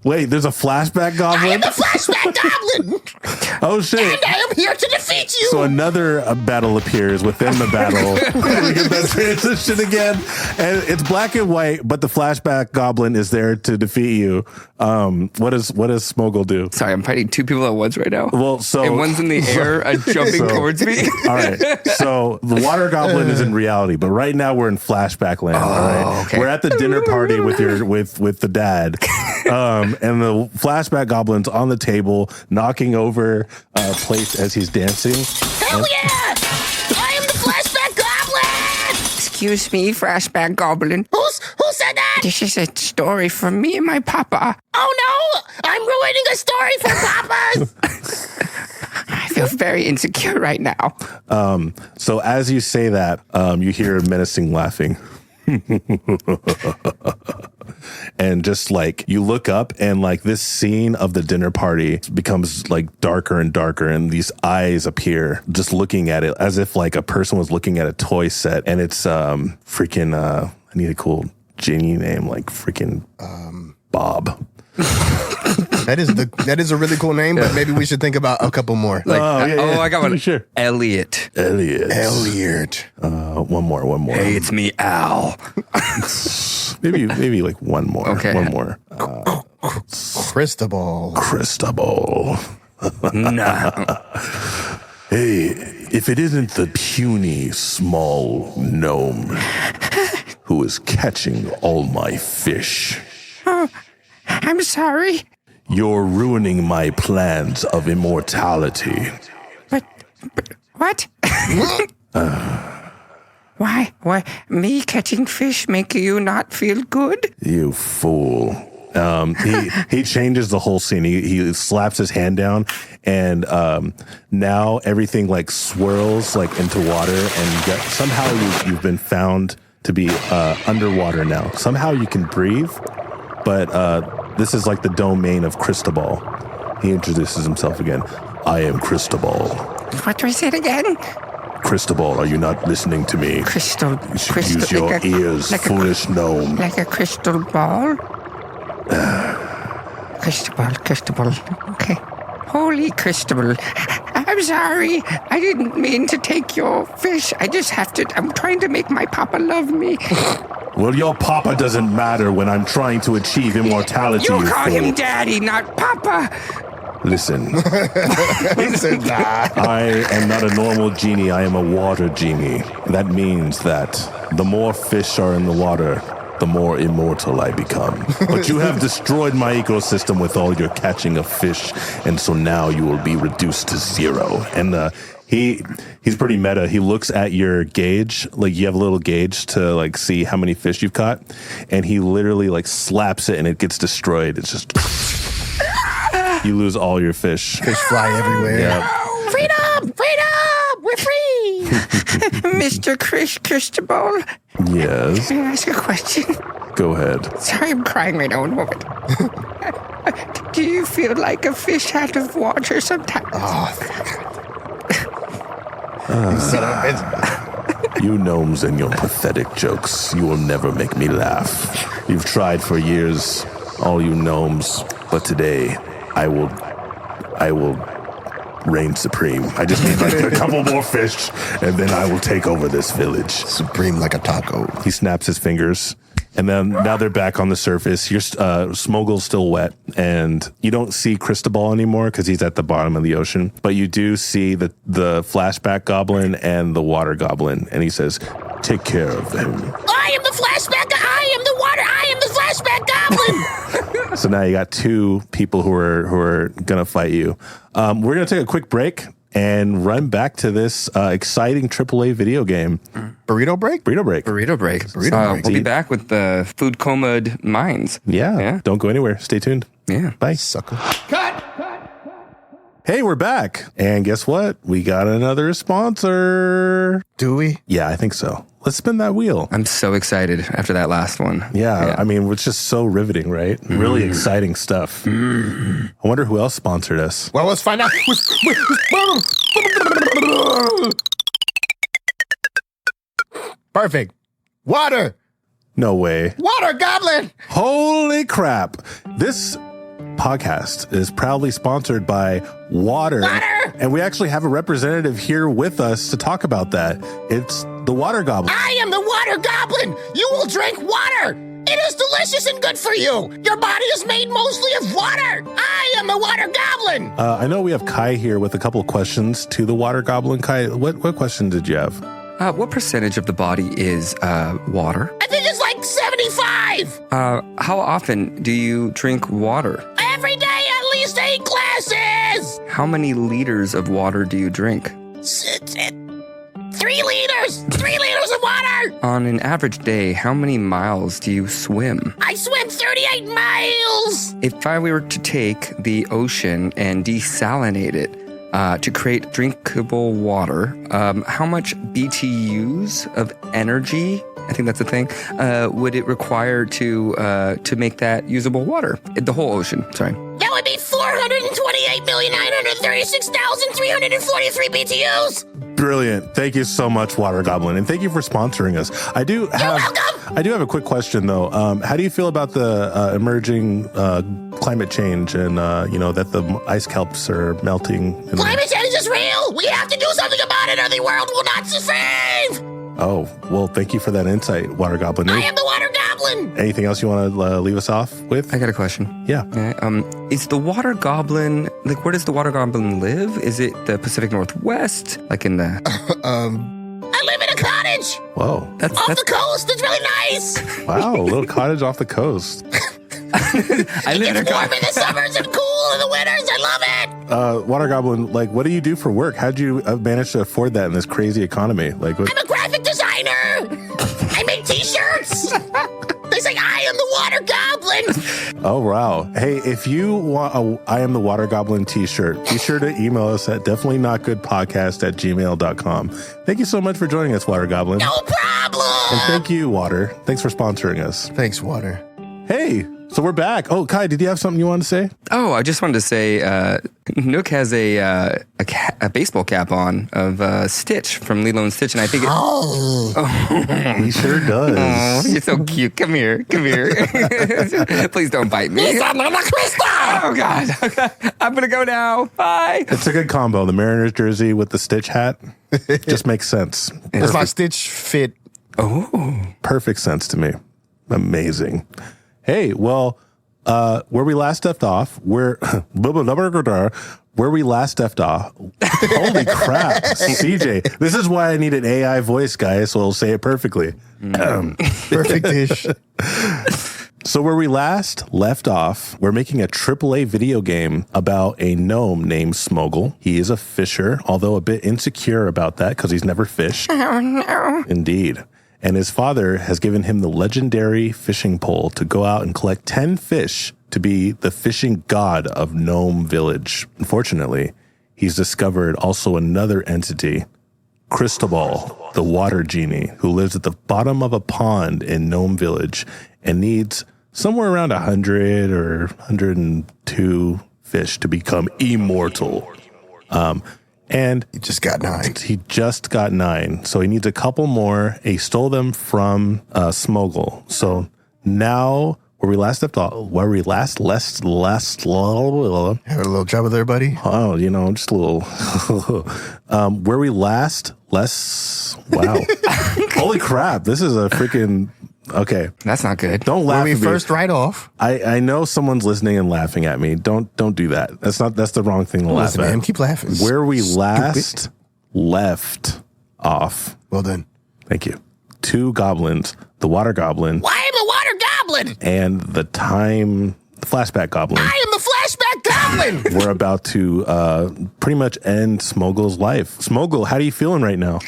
A: Wait, there's a flashback goblin?
E: I am the flashback goblin.
A: Oh, shit.
E: And I am here to defeat you.
A: So another battle appears within the battle. We get that transition again. And it's black and white, but the flashback goblin is there to defeat you. What does Smoggle do?
C: Sorry, I'm fighting two people at once right now.
A: Well, so...
C: And one's in the air jumping towards me.
A: All right. So the water goblin is in reality, but right now we're in flashback land. All right.
C: Okay.
A: We're at the dinner party with the dad. And the flashback goblin's on the table, knocking over plates as he's dancing.
E: Hell yeah! I am the flashback goblin.
F: Excuse me, flashback goblin.
E: Who said that?
F: This is a story from me and my papa.
E: Oh no! I'm ruining a story for papas.
F: I feel very insecure right now.
A: So as you say that, you hear menacing laughing. And just like you look up and like this scene of the dinner party becomes like darker and darker, and these eyes appear just looking at it as if like a person was looking at a toy set. And it's freaking I need a cool genie name, like freaking Bob.
B: That is a really cool name, but maybe we should think about a couple more.
C: Like, I got one.
A: Sure.
C: Elliot.
A: One more.
C: Hey, it's me, Al.
A: maybe like one more.
C: Okay.
A: One more.
B: Cristobal.
C: Nah.
A: Hey, if it isn't the puny small gnome who is catching all my fish.
F: Oh, I'm sorry.
A: You're ruining my plans of immortality.
F: But what? Why? Me catching fish make you not feel good?
A: You fool. He changes the whole scene. He slaps his hand down, and now everything like swirls like into water, and somehow you've been found to be underwater now. Somehow you can breathe, but this is like the domain of Cristobal. He introduces himself again. I am Cristobal.
F: What was it again?
A: Cristobal, are you not listening to me?
F: Crystal.
A: You should use your ears, foolish gnome.
F: Like a crystal ball? Cristobal. Okay. Holy Cristobal. I'm sorry. I didn't mean to take your fish. I'm trying to make my papa love me.
A: Well, your papa doesn't matter when I'm trying to achieve immortality.
F: You call him daddy, not papa.
A: Listen. I am not a normal genie. I am a water genie. That means that the more fish are in the water, the more immortal I become. But you have destroyed my ecosystem with all your catching of fish, and so now you will be reduced to zero. And he's pretty meta. He looks at your gauge, like you have a little gauge to like see how many fish you've caught, and he literally like slaps it and it gets destroyed. It's just you lose all your fish.
B: Fish fly everywhere.
A: Yeah.
E: Freedom! We're free!
F: Mr. Cristobal.
A: Yes.
F: Can I ask a question?
A: Go ahead.
F: Sorry, I'm crying right now. One moment. Do you feel like a fish out of water sometimes?
A: You gnomes and your pathetic jokes. You will never make me laugh. You've tried for years, all you gnomes, but today I will reign supreme. I just need like a couple more fish, and then I will take over this village.
B: Supreme like a taco.
A: He snaps his fingers. And then now they're back on the surface. Your Smoggle's still wet, and you don't see Cristobal anymore because he's at the bottom of the ocean. But you do see the flashback goblin and the water goblin, and he says, "Take care of him."
E: I am the flashback. I am the water. I am the flashback goblin.
A: So now you got two people who are gonna fight you. We're gonna take a quick break and run back to this exciting AAA video game.
B: Burrito break?
A: Burrito break.
C: Burrito break.
B: Burrito break.
C: We'll be back with the food coma minds.
A: Yeah. Don't go anywhere. Stay tuned.
C: Yeah.
A: Bye.
B: Sucker.
A: Hey, we're back. And guess what? We got another sponsor.
B: Do we?
A: Yeah, I think so. Let's spin that wheel.
C: I'm so excited after that last one.
A: Yeah. I mean, it's just so riveting, right? Really exciting stuff. I wonder who else sponsored us.
B: Well, let's find out. Perfect. Water.
A: No way.
B: Water goblin.
A: Holy crap. This podcast is proudly sponsored by Water. And we actually have a representative here with us to talk about that. It's the Water Goblin.
E: I am the water goblin. You will drink water. It is delicious and good for you. Your body is made mostly of water. I am the water goblin.
A: I know we have Kai here with a couple of questions to the Water Goblin. Kai, what question did you have?
C: What percentage of the body is water?
E: I think it's like 75.
C: How often do you drink water?
E: Every day, at least 8 glasses.
C: How many liters of water do you drink?
E: 3 liters. 3 liters of water.
C: On an average day, how many miles do you swim?
E: I swim 38 miles.
C: If I were to take the ocean and desalinate it to create drinkable water, how much BTUs of energy, I think that's the thing, would it require to make that usable water? The whole ocean, sorry.
E: That would be 428,936,343 BTUs.
A: Brilliant. Thank you so much, Water Goblin. And thank you for sponsoring us. I do have a quick question, though. How do you feel about the emerging climate change and, that the ice caps are melting?
E: Climate change is real. We have to do something about it or the world will not survive.
A: Oh, well, thank you for that insight, Water Goblin.
E: I am the water goblin.
A: Anything else you want to leave us off with?
C: I got a question.
A: Yeah.
C: Is the water goblin, where does the water goblin live? Is it the Pacific Northwest? Like in the...
E: I live in a cottage.
A: Whoa.
E: Off the coast. It's really nice.
A: Wow, a little cottage off the coast.
C: I live in a
E: It's warm in the summers and cool in the winters. I love it.
A: Water Goblin, what do you do for work? How'd you manage to afford that in this crazy economy?
E: I'm a graphic designer. I make T-shirts. They say I am the water goblin.
A: Oh, wow. Hey, if you want a I Am the Water Goblin t-shirt, be sure to email us at definitely-not-good-podcast@gmail.com. Thank you so much for joining us, Water Goblin.
E: No problem.
A: And thank you, Water. Thanks for sponsoring us.
B: Thanks, Water.
A: Hey, so we're back. Oh, Kai, did you have something you wanted to say?
C: Oh, I just wanted to say, Nook has a baseball cap on of Stitch from Lilo and Stitch, and I think
A: He sure does.
C: Oh, you're so cute. Come here. Please don't bite me.
E: He's on the crystal.
C: Oh, God. I'm going to go now. Bye.
A: It's a good combo. The Mariners jersey with the Stitch hat just makes sense.
B: Does my Stitch fit?
C: Oh.
A: Perfect sense to me. Amazing. Hey, well, where we last left off, holy crap, CJ. This is why I need an AI voice, guys, so it'll say it perfectly.
B: Perfect-ish.
A: So where we last left off, we're making a AAA video game about a gnome named Smoggle. He is a fisher, although a bit insecure about that because he's never fished.
E: Oh, no.
A: Indeed. And his father has given him the legendary fishing pole to go out and collect 10 fish to be the fishing god of Gnome Village. Unfortunately, he's discovered also another entity, Cristobal, the water genie, who lives at the bottom of a pond in Gnome Village and needs somewhere around 100 or 102 fish to become immortal. And
B: he just got 9.
A: He just got 9. So he needs a couple more. He stole them from Smoggle. So now where we last left off, where we last
B: Having a little trouble there, buddy?
A: oh, just a little where we last wow. Holy crap, this is a freaking okay.
C: That's not good.
A: Don't laugh
B: When we
A: at me.
B: first write off.
A: I know someone's listening and laughing at me. Don't do that. That's the wrong thing to laugh
B: Listen,
A: at.
B: man, keep laughing.
A: Where we last left off.
B: Well done.
A: Thank you. 2 goblins, the water goblin
E: I am the water goblin.
A: and the flashback goblin.
E: I am the flashback goblin.
A: We're about to pretty much end Smoggle's life. Smoggle, how are you feeling right now?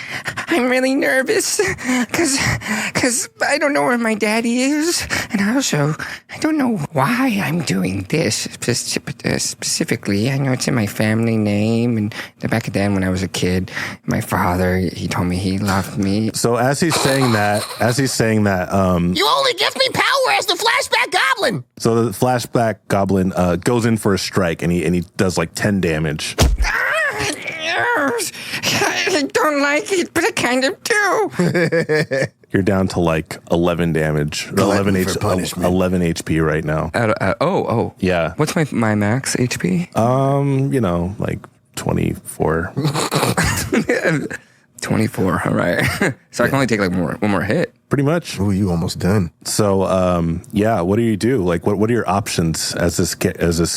F: I'm really nervous because I don't know where my daddy is, and also I don't know why I'm doing this specifically. I know it's in my family name, and back then when I was a kid, my father, he told me he loved me.
A: So as he's saying that,
E: You only give me power as the flashback goblin.
A: so the flashback goblin goes in for a strike, and he does like 10 damage.
F: I don't like it, but I kind of do.
A: You're down to like 11 damage, 11 HP right now. Yeah.
C: What's my max HP?
A: Like 24.
C: 24. All right. So I can only take like one more hit.
A: Pretty much.
B: Ooh, you almost done.
A: So, what do you do? Like, what are your options as this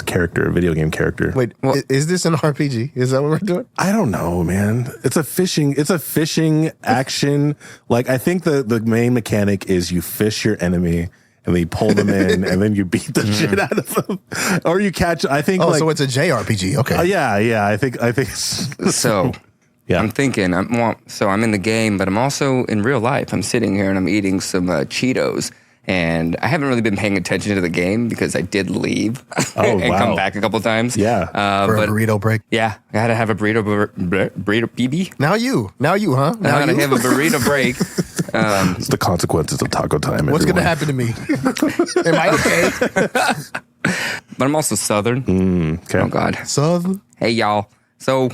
A: character, a video game character?
B: Wait, is this an RPG? Is that what we're doing?
A: I don't know, man. It's a fishing action. Like, I think the main mechanic is you fish your enemy and then you pull them in and then you beat the shit out of them, or you catch. I think.
B: Oh, so it's a JRPG. Okay.
A: Yeah. I think.
C: So.
A: Yeah.
C: I'm thinking, I'm in the game, but I'm also in real life. I'm sitting here and I'm eating some Cheetos, and I haven't really been paying attention to the game because I did leave and come back a couple times.
A: Yeah,
B: for a burrito break.
C: Yeah, I had to have a burrito BB.
B: Now you, huh?
C: Now I have a burrito break.
A: It's the consequences of taco time.
B: What's going to happen to me? Am I okay?
C: But I'm also Southern.
A: Okay.
C: Oh God.
B: Southern.
C: Hey y'all. So.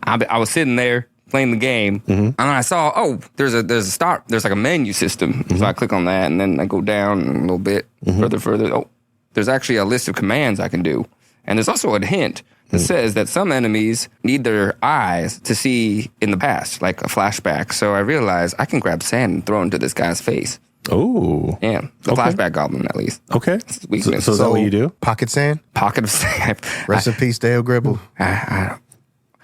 C: I was sitting there playing the game, and I saw, there's a start. There's like a menu system. So I click on that, and then I go down a little bit further. Oh, there's actually a list of commands I can do, and there's also a hint that says that some enemies need their eyes to see in the past, like a flashback. So I realized I can grab sand and throw it into this guy's face.
A: Oh,
C: Yeah, the flashback goblin at least.
A: okay.
C: Weakness.
A: So is that what you do?
B: Pocket sand.
C: Pocket of sand.
B: Rest in peace, Dale Gribble.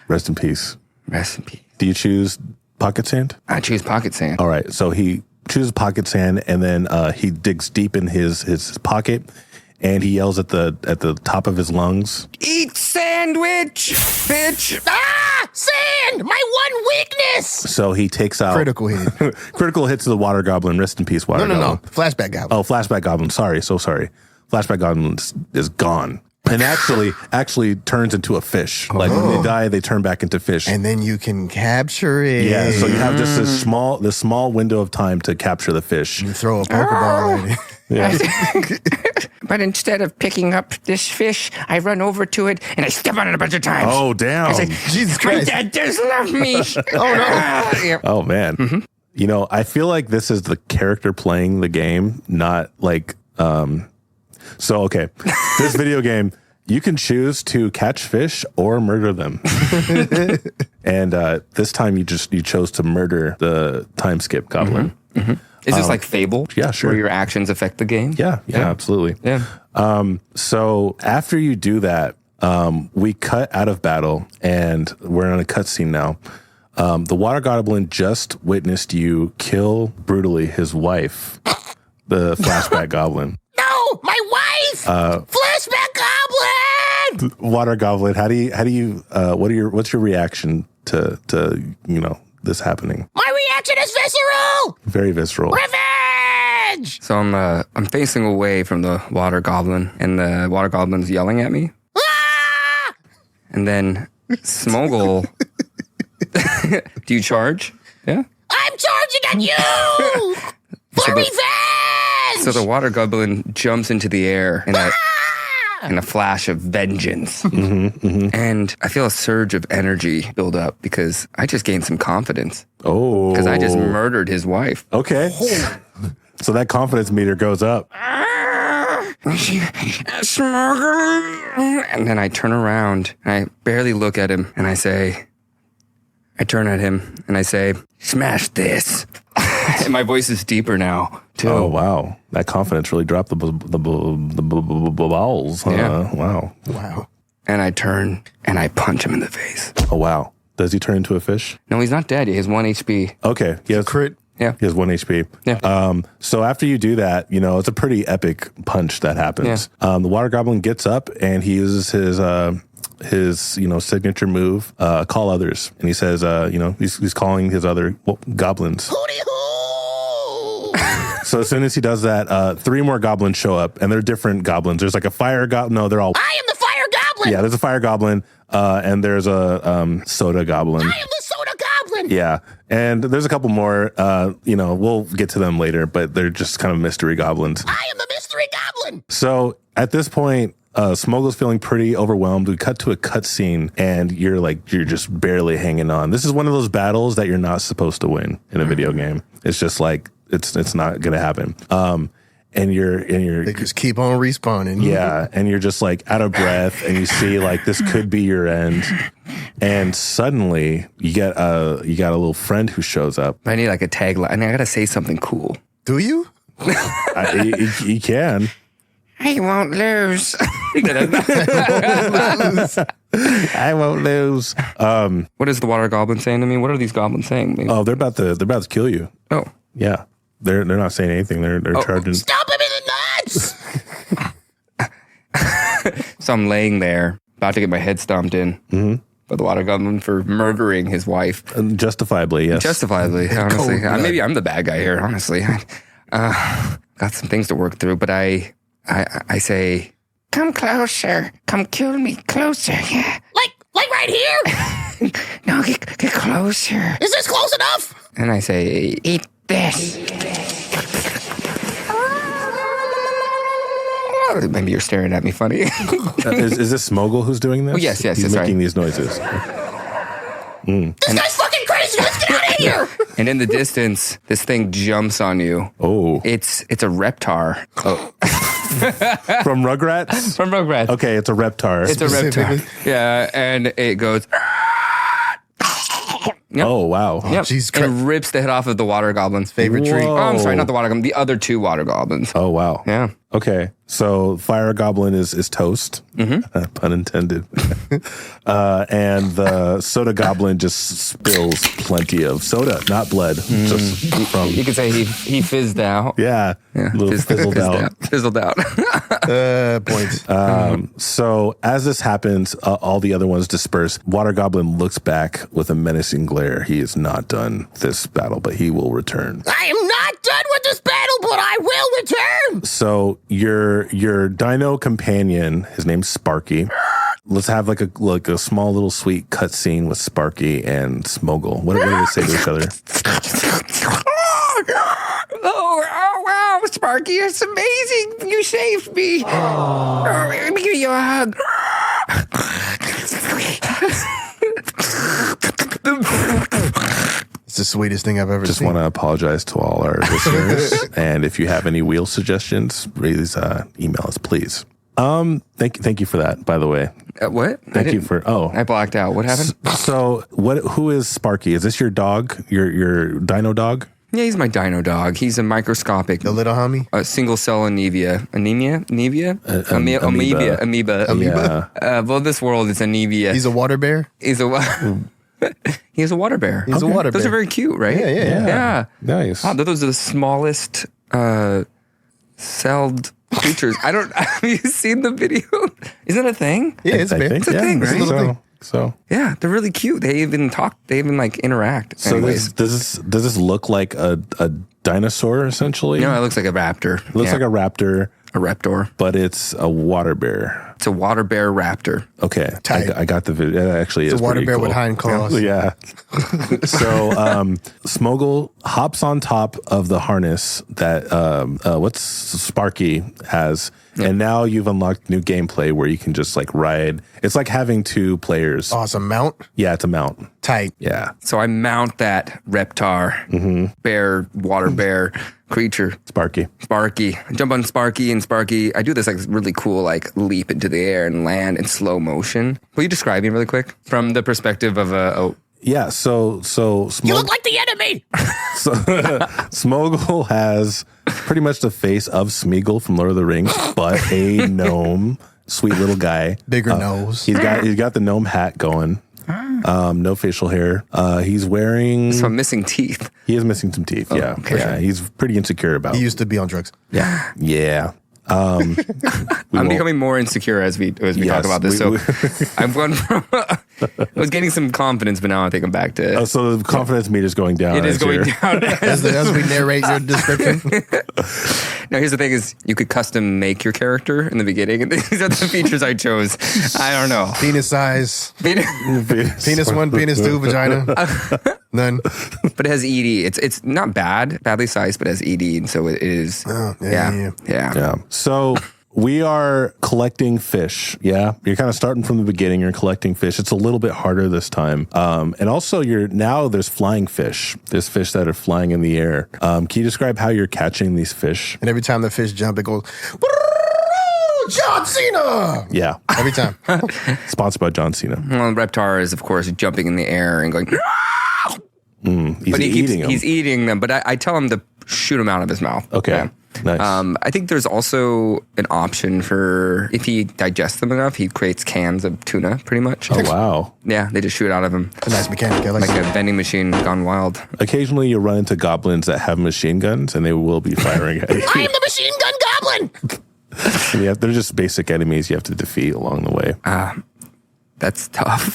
A: Rest in peace.
C: Rest in peace.
A: Do you choose pocket sand?
C: I choose pocket sand.
A: All right. So he chooses pocket sand, and then he digs deep in his pocket, and he yells at the top of his lungs.
F: Eat sandwich, bitch.
E: Ah, sand, my one weakness.
A: So he takes out
B: Critical hit.
A: critical hits to the water goblin. Rest in peace, water
B: No.
A: goblin.
B: Flashback goblin.
A: Oh, flashback goblin. Sorry. Flashback goblin is gone. And actually turns into a fish. Like when they die, they turn back into fish.
B: And then you can capture it.
A: Yeah, so you have just this small window of time to capture the fish.
B: You throw a Pokeball at it.
A: Yeah.
F: But instead of picking up this fish, I run over to it and I step on it a bunch of times.
A: Oh, damn.
F: I say,
B: Jesus
F: my
B: Christ.
F: dad does love me.
B: Oh, no.
F: Yeah.
A: Oh, man. I feel like this is the character playing the game, not like... So, okay, this video game, you can choose to catch fish or murder them. And this time you chose to murder the time skip goblin.
C: Is this like Fable?
A: Yeah, sure.
C: Where your actions affect the game?
A: Yeah, absolutely.
C: Yeah.
A: So after you do that, we cut out of battle and we're on a cutscene now. The water goblin just witnessed you kill brutally his wife, the flashback goblin.
E: No, my wife. Flashback goblin.
A: Water goblin, how do you what's your reaction to this happening?
E: My reaction is visceral.
A: Very visceral.
E: Revenge.
C: So I'm facing away from the water goblin, and the water goblin's yelling at me.
E: Ah!
C: And then Smoggle, do you charge? Yeah.
E: I'm charging at you for revenge.
C: So the water goblin jumps into the air in a flash of vengeance. And I feel a surge of energy build up because I just gained some confidence.
A: Oh.
C: Because I just murdered his wife.
A: Okay. So that confidence meter goes up.
C: Smoggle. And then I turn around and I barely look at him and I turn at him and I say, smash this. And my voice is deeper now, too.
A: Oh, wow. That confidence really dropped the balls.
C: Yeah.
A: Wow.
C: And I turn and I punch him in the face.
A: Oh, wow. Does he turn into a fish?
C: No, he's not dead. He has 1 HP.
A: Okay. He has
B: Crit.
C: Yeah.
A: He has 1 HP.
C: Yeah.
A: So after you do that, it's a pretty epic punch that happens. The water goblin gets up and he uses his signature move, call others. And he says, he's calling his other goblins.
E: Hooty-hoo!
A: So as soon as he does that, 3 more goblins show up and they're different goblins. There's like a fire goblin. No, they're all.
E: I am the fire goblin!
A: Yeah, there's a fire goblin and there's a soda goblin.
E: I am the soda goblin!
A: Yeah. And there's a couple more, we'll get to them later, but they're just kind of mystery goblins.
E: I am the mystery goblin!
A: So at this point, Smoggle's feeling pretty overwhelmed. We cut to a cutscene and you're just barely hanging on. This is one of those battles that you're not supposed to win in a video game. It's just like, it's not going to happen. And
B: they just keep on respawning.
A: Yeah. And you're just like out of breath and you see like, this could be your end. And suddenly you get a little friend who shows up.
C: I need like a tagline. I got to say something cool.
B: Do you?
A: You can.
F: I won't lose.
A: I won't lose.
C: What is the water goblin saying to me? What are these goblins saying? Maybe?
A: Oh, they're about to kill you.
C: Oh.
A: Yeah. They're not saying anything. They're charging.
E: Stop him in the nuts!
C: So I'm laying there, about to get my head stomped in by the water goblin for murdering his wife.
A: Justifiably, yes.
C: Justifiably, honestly. Maybe I'm the bad guy here, honestly. Got some things to work through, but I say,
F: Come closer. Come kill me closer. Yeah.
E: Like right here?
F: No, get closer.
E: Is this close enough?
C: and I say,
F: Eat this.
C: maybe you're staring at me funny.
A: Is this Smoggle who's doing this?
C: Oh, yes,
A: He's
C: that's
A: making
C: right.
A: these noises.
E: This guy's fucking crazy. Let's get out of here.
C: And in the distance, this thing jumps on you.
A: Oh.
C: It's a reptar. Oh.
A: From Rugrats?
C: From Rugrats.
A: Okay, it's a reptar.
C: It's a reptar. Yeah, and it goes. Yep.
A: Oh, wow.
C: Yep.
B: Jesus
C: and
B: Christ.
C: rips the head off of the water goblin's
B: Favorite treat.
C: Oh, I'm sorry, not the water goblin. The other two water goblins.
A: Oh, wow.
C: Yeah.
A: Okay, so Fire Goblin is toast, pun intended, and the Soda Goblin just spills plenty of soda, not blood, just from
C: You could say he fizzed out.
A: yeah, little fizzled out.
C: Fizzled out.
B: Points.
A: So as this happens, all the other ones disperse. Water Goblin looks back with a menacing glare. He is not done this battle, but he will return.
E: I am not done with this battle, but I will return.
A: So your dino companion, his name's Sparky. Let's have like a small little sweet cutscene with Sparky and Smoggle. What do they say to each other?
F: Oh, wow, Sparky, it's amazing. You saved me. Oh, let me give you a hug.
B: It's the sweetest thing I've ever
A: Just
B: seen.
A: want to apologize to all our listeners, and if you have any wheel suggestions, please email us, please. Thank you for that. By the way,
C: What?
A: thank you for.
C: I blacked out. What happened?
A: So who is Sparky? Is this your dog? Your dino dog?
C: Yeah, he's my dino dog. He's a microscopic,
B: The little homie?
C: single cell amoeba. Amoeba?
A: Yeah.
C: Well, this world is amoeba.
B: He's a water bear?
C: He's a he's a water bear.
B: He's a water
C: Those
B: bear.
C: are very cute, right?
B: Yeah.
A: Nice.
C: Wow, those are the smallest celled creatures. Have you seen the video? Is that a thing?
B: Yeah, it's a bear.
C: It's a thing,
A: it's
C: right?
A: a little thing. So
C: Yeah, they're really cute. They even talk. They even like interact.
A: So
C: Anyways,
A: does this look like a dinosaur essentially?
C: no, it looks like a raptor.
A: It looks like a raptor,
C: a raptor.
A: but it's a water bear.
C: It's a water bear raptor.
A: Okay,
B: Tight.
A: I got the video. It actually is
B: It's a water
A: pretty
B: bear
A: cool.
B: with hind claws.
A: Yeah. So Smoggle hops on top of the harness that what's Sparky has, And now you've unlocked new gameplay where you can just like ride. It's like having 2 players.
B: Oh, it's a mount?
A: Yeah, it's a mount.
B: Tight.
A: Yeah.
C: So I mount that reptar, bear, water bear creature.
A: Sparky.
C: Sparky. I jump on Sparky, and Sparky, I do this like really cool like leap into the air and land in slow motion. Will you describe me really quick from the perspective of a...
A: Yeah, so
E: You look like the enemy.
A: Smoggle has pretty much the face of Smeagol from Lord of the Rings, but a gnome, sweet little guy.
B: Bigger nose.
A: He's got the gnome hat going. No facial hair. He's wearing...
C: So I'm missing teeth.
A: He is missing some teeth, yeah.
C: okay.
A: Yeah, he's pretty insecure about it.
B: He used to be on drugs.
A: Yeah. Yeah.
C: I'm becoming more insecure as we talk about this. I've gone from... I was getting some confidence, but now I think I'm back to...
A: so the confidence meter's going down.
C: It is going down.
B: As we narrate your description.
C: Now, here's the thing is you could custom make your character in the beginning, and these are the features I chose. I don't know.
B: Penis size. Penis 1, penis 2, vagina. None.
C: But it has ED. It's not badly sized, but it has ED, and so it is... Yeah.
A: So... We are collecting fish. Yeah. You're kind of starting from the beginning. You're collecting fish. It's a little bit harder this time. And also there's flying fish. There's fish that are flying in the air. Can you describe how you're catching these fish?
B: And every time the fish jump, it goes, John Cena.
A: Yeah.
B: Every time.
A: Sponsored by John Cena.
C: Well, Reptar is, of course, jumping in the air and going...
A: He's
C: eating them, but I tell him to shoot them out of his mouth.
A: Okay.
C: Yeah.
A: Nice.
C: I think there's also an option for if he digests them enough, he creates cans of tuna, pretty much.
A: Oh, wow.
C: Yeah, they just shoot out of him.
B: A nice mechanic. I like
C: a vending machine gone wild.
A: Occasionally you'll run into goblins that have machine guns and they will be firing at you.
E: I am the machine gun goblin.
A: Yeah, they're just basic enemies you have to defeat along the way.
C: That's tough.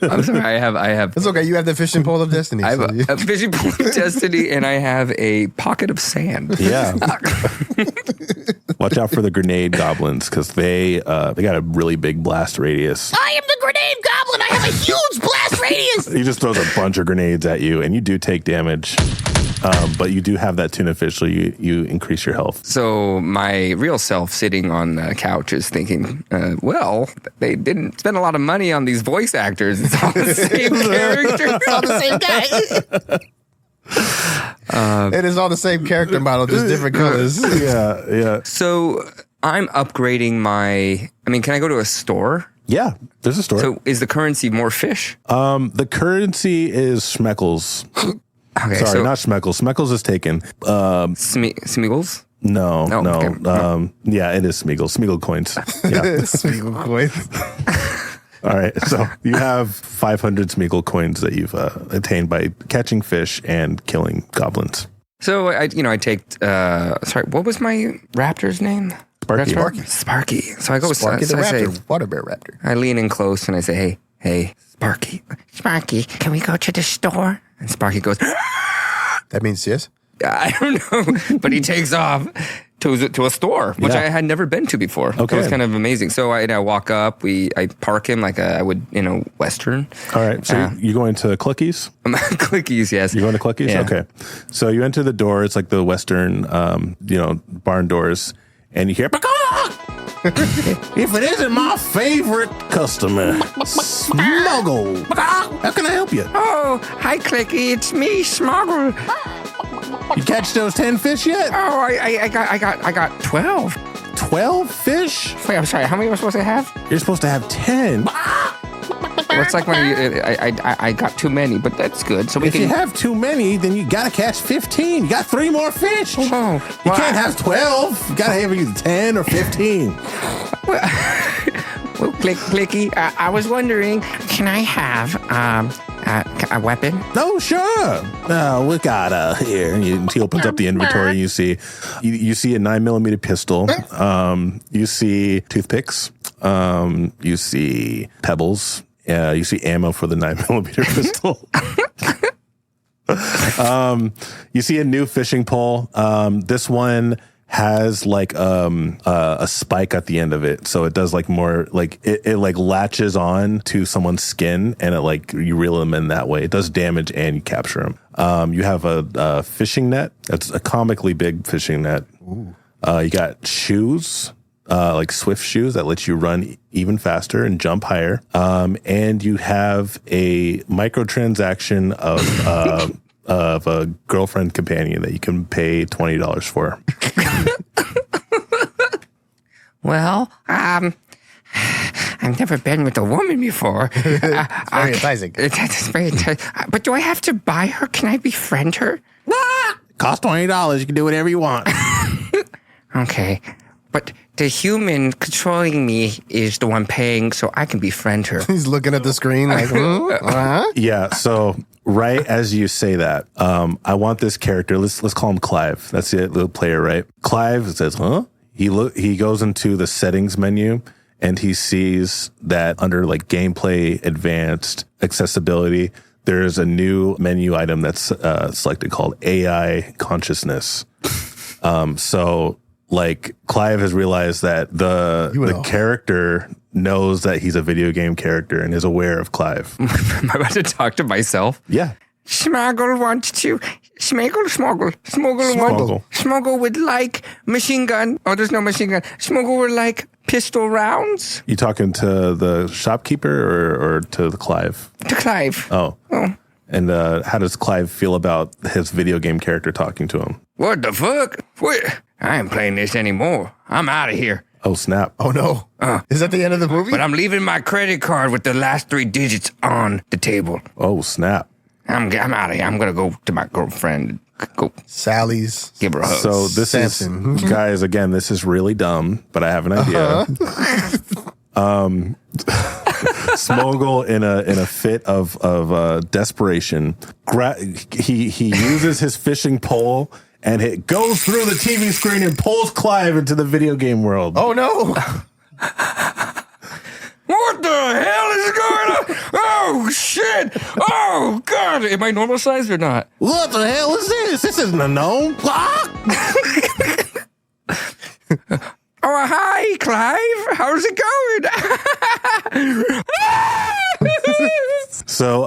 C: I'm sorry. I have.
B: It's okay. You have the fishing pole of destiny.
C: I have a fishing pole of destiny, and I have a pocket of sand.
A: Yeah. Watch out for the grenade goblins because they got a really big blast radius.
E: I am the grenade goblin. I have a huge blast radius.
A: He just throws a bunch of grenades at you, and you do take damage. But you do have that tuna fish, so you increase your health.
C: So my real self sitting on the couch is thinking, well, they didn't spend a lot of money on these voice actors. It's all the same character.
E: It's all the same guy.
B: It is all the same character model, just different colors.
A: Yeah.
C: So I'm upgrading can I go to a store?
A: Yeah, there's a store.
C: So is the currency more fish?
A: The currency is Schmeckles.
C: Okay,
A: Sorry, not Schmeckles. Schmeckles is taken.
C: Smeagles?
A: No.
C: Okay.
A: Yeah, it is Smeagol. Smeagol coins. Yeah.
B: Smeagol coins.
A: All right. So you have 500 Smeagol coins that you've attained by catching fish and killing goblins.
C: So I take. Sorry, what was my raptor's name? Sparky. So I go.
B: Sparky the
C: raptor,
B: I say, water bear raptor.
C: I lean in close and I say, "Hey, Sparky.
F: Sparky, can we go to the store?"
C: And Sparky goes.
B: That means yes.
C: I don't know, but he takes off to a store, which I had never been to before.
A: Okay.
C: It was kind of amazing. So I walk up, I park him like I would in a Western.
A: All right. So you're going to Clucky's?
C: Clickies, yes.
A: You're going to Clucky's?
C: Yeah.
A: Okay. So you enter the door. It's like the Western, barn doors, and you hear, if it isn't my favorite customer, Smoggle, how can I help you?
F: Oh, hi, Clicky. It's me, Smoggle.
A: You catch those 10 fish yet?
F: Oh, I got 12.
A: 12 fish?
F: Wait, I'm sorry. How many am I supposed to have?
A: You're supposed to have 10.
C: It's like when I got too many, but that's good. So
A: If you have too many, then you gotta catch 15. You got 3 more fish.
F: Oh,
A: You can't have 12. You gotta have either 10 or 15.
F: Well, Clicky, I was wondering, can I have a weapon?
A: Oh, sure. We got here. He opens up the inventory. And you see a 9mm pistol. You see toothpicks. You see pebbles. You see ammo for the 9mm pistol. You see a new fishing pole. This one has like a spike at the end of it, so it does like more like it like latches on to someone's skin, and it like you reel them in that way. It does damage and you capture them. You have a fishing net. That's a comically big fishing net. You got shoes, like Swift shoes that let you run even faster and jump higher. And you have a microtransaction of a girlfriend companion that you can pay $20 for.
F: Well, I've never been with a woman before.
B: Very enticing.
F: That's very enticing. But do I have to buy her? Can I befriend her?
A: Cost $20. You can do whatever you want.
F: Okay. But the human controlling me is the one paying, so I can befriend her.
B: He's looking at the screen like,
A: Yeah, so right as you say that, I want this character, let's call him Clive. That's the little player, right? Clive says, huh? He goes into the settings menu and he sees that under like gameplay, advanced, accessibility, there's a new menu item that's selected called AI consciousness. So like Clive has realized that the character knows that he's a video game character and is aware of Clive.
C: Am I about to talk to myself?
A: Yeah.
F: Smoggle wants to. Smoggle would like machine gun. Oh, there's no machine gun. Smoggle would like pistol rounds.
A: You talking to the shopkeeper or to the Clive?
F: To Clive.
A: Oh. And how does Clive feel about his video game character talking to him?
F: What the fuck? What? I ain't playing this anymore. I'm out of here.
A: Oh, snap.
B: oh no. Is that the end of the movie?
F: But I'm leaving my credit card with the last 3 digits on the table.
A: Oh, snap.
F: I'm out of here. I'm going to go to my girlfriend. Go
B: Sally's.
F: give her a hug.
A: So this
B: Samson.
A: is, guys, again, this is really dumb, but I have an idea. Smoggle in a fit of desperation, he uses his fishing pole and it goes through the TV screen and pulls Clive into the video game world.
B: Oh no.
F: What the hell is going on? Oh, shit. Oh, God. Am I normal size or not?
A: What the hell is this? This isn't a gnome.
F: Oh, hi, Clive. How's it going?
A: So,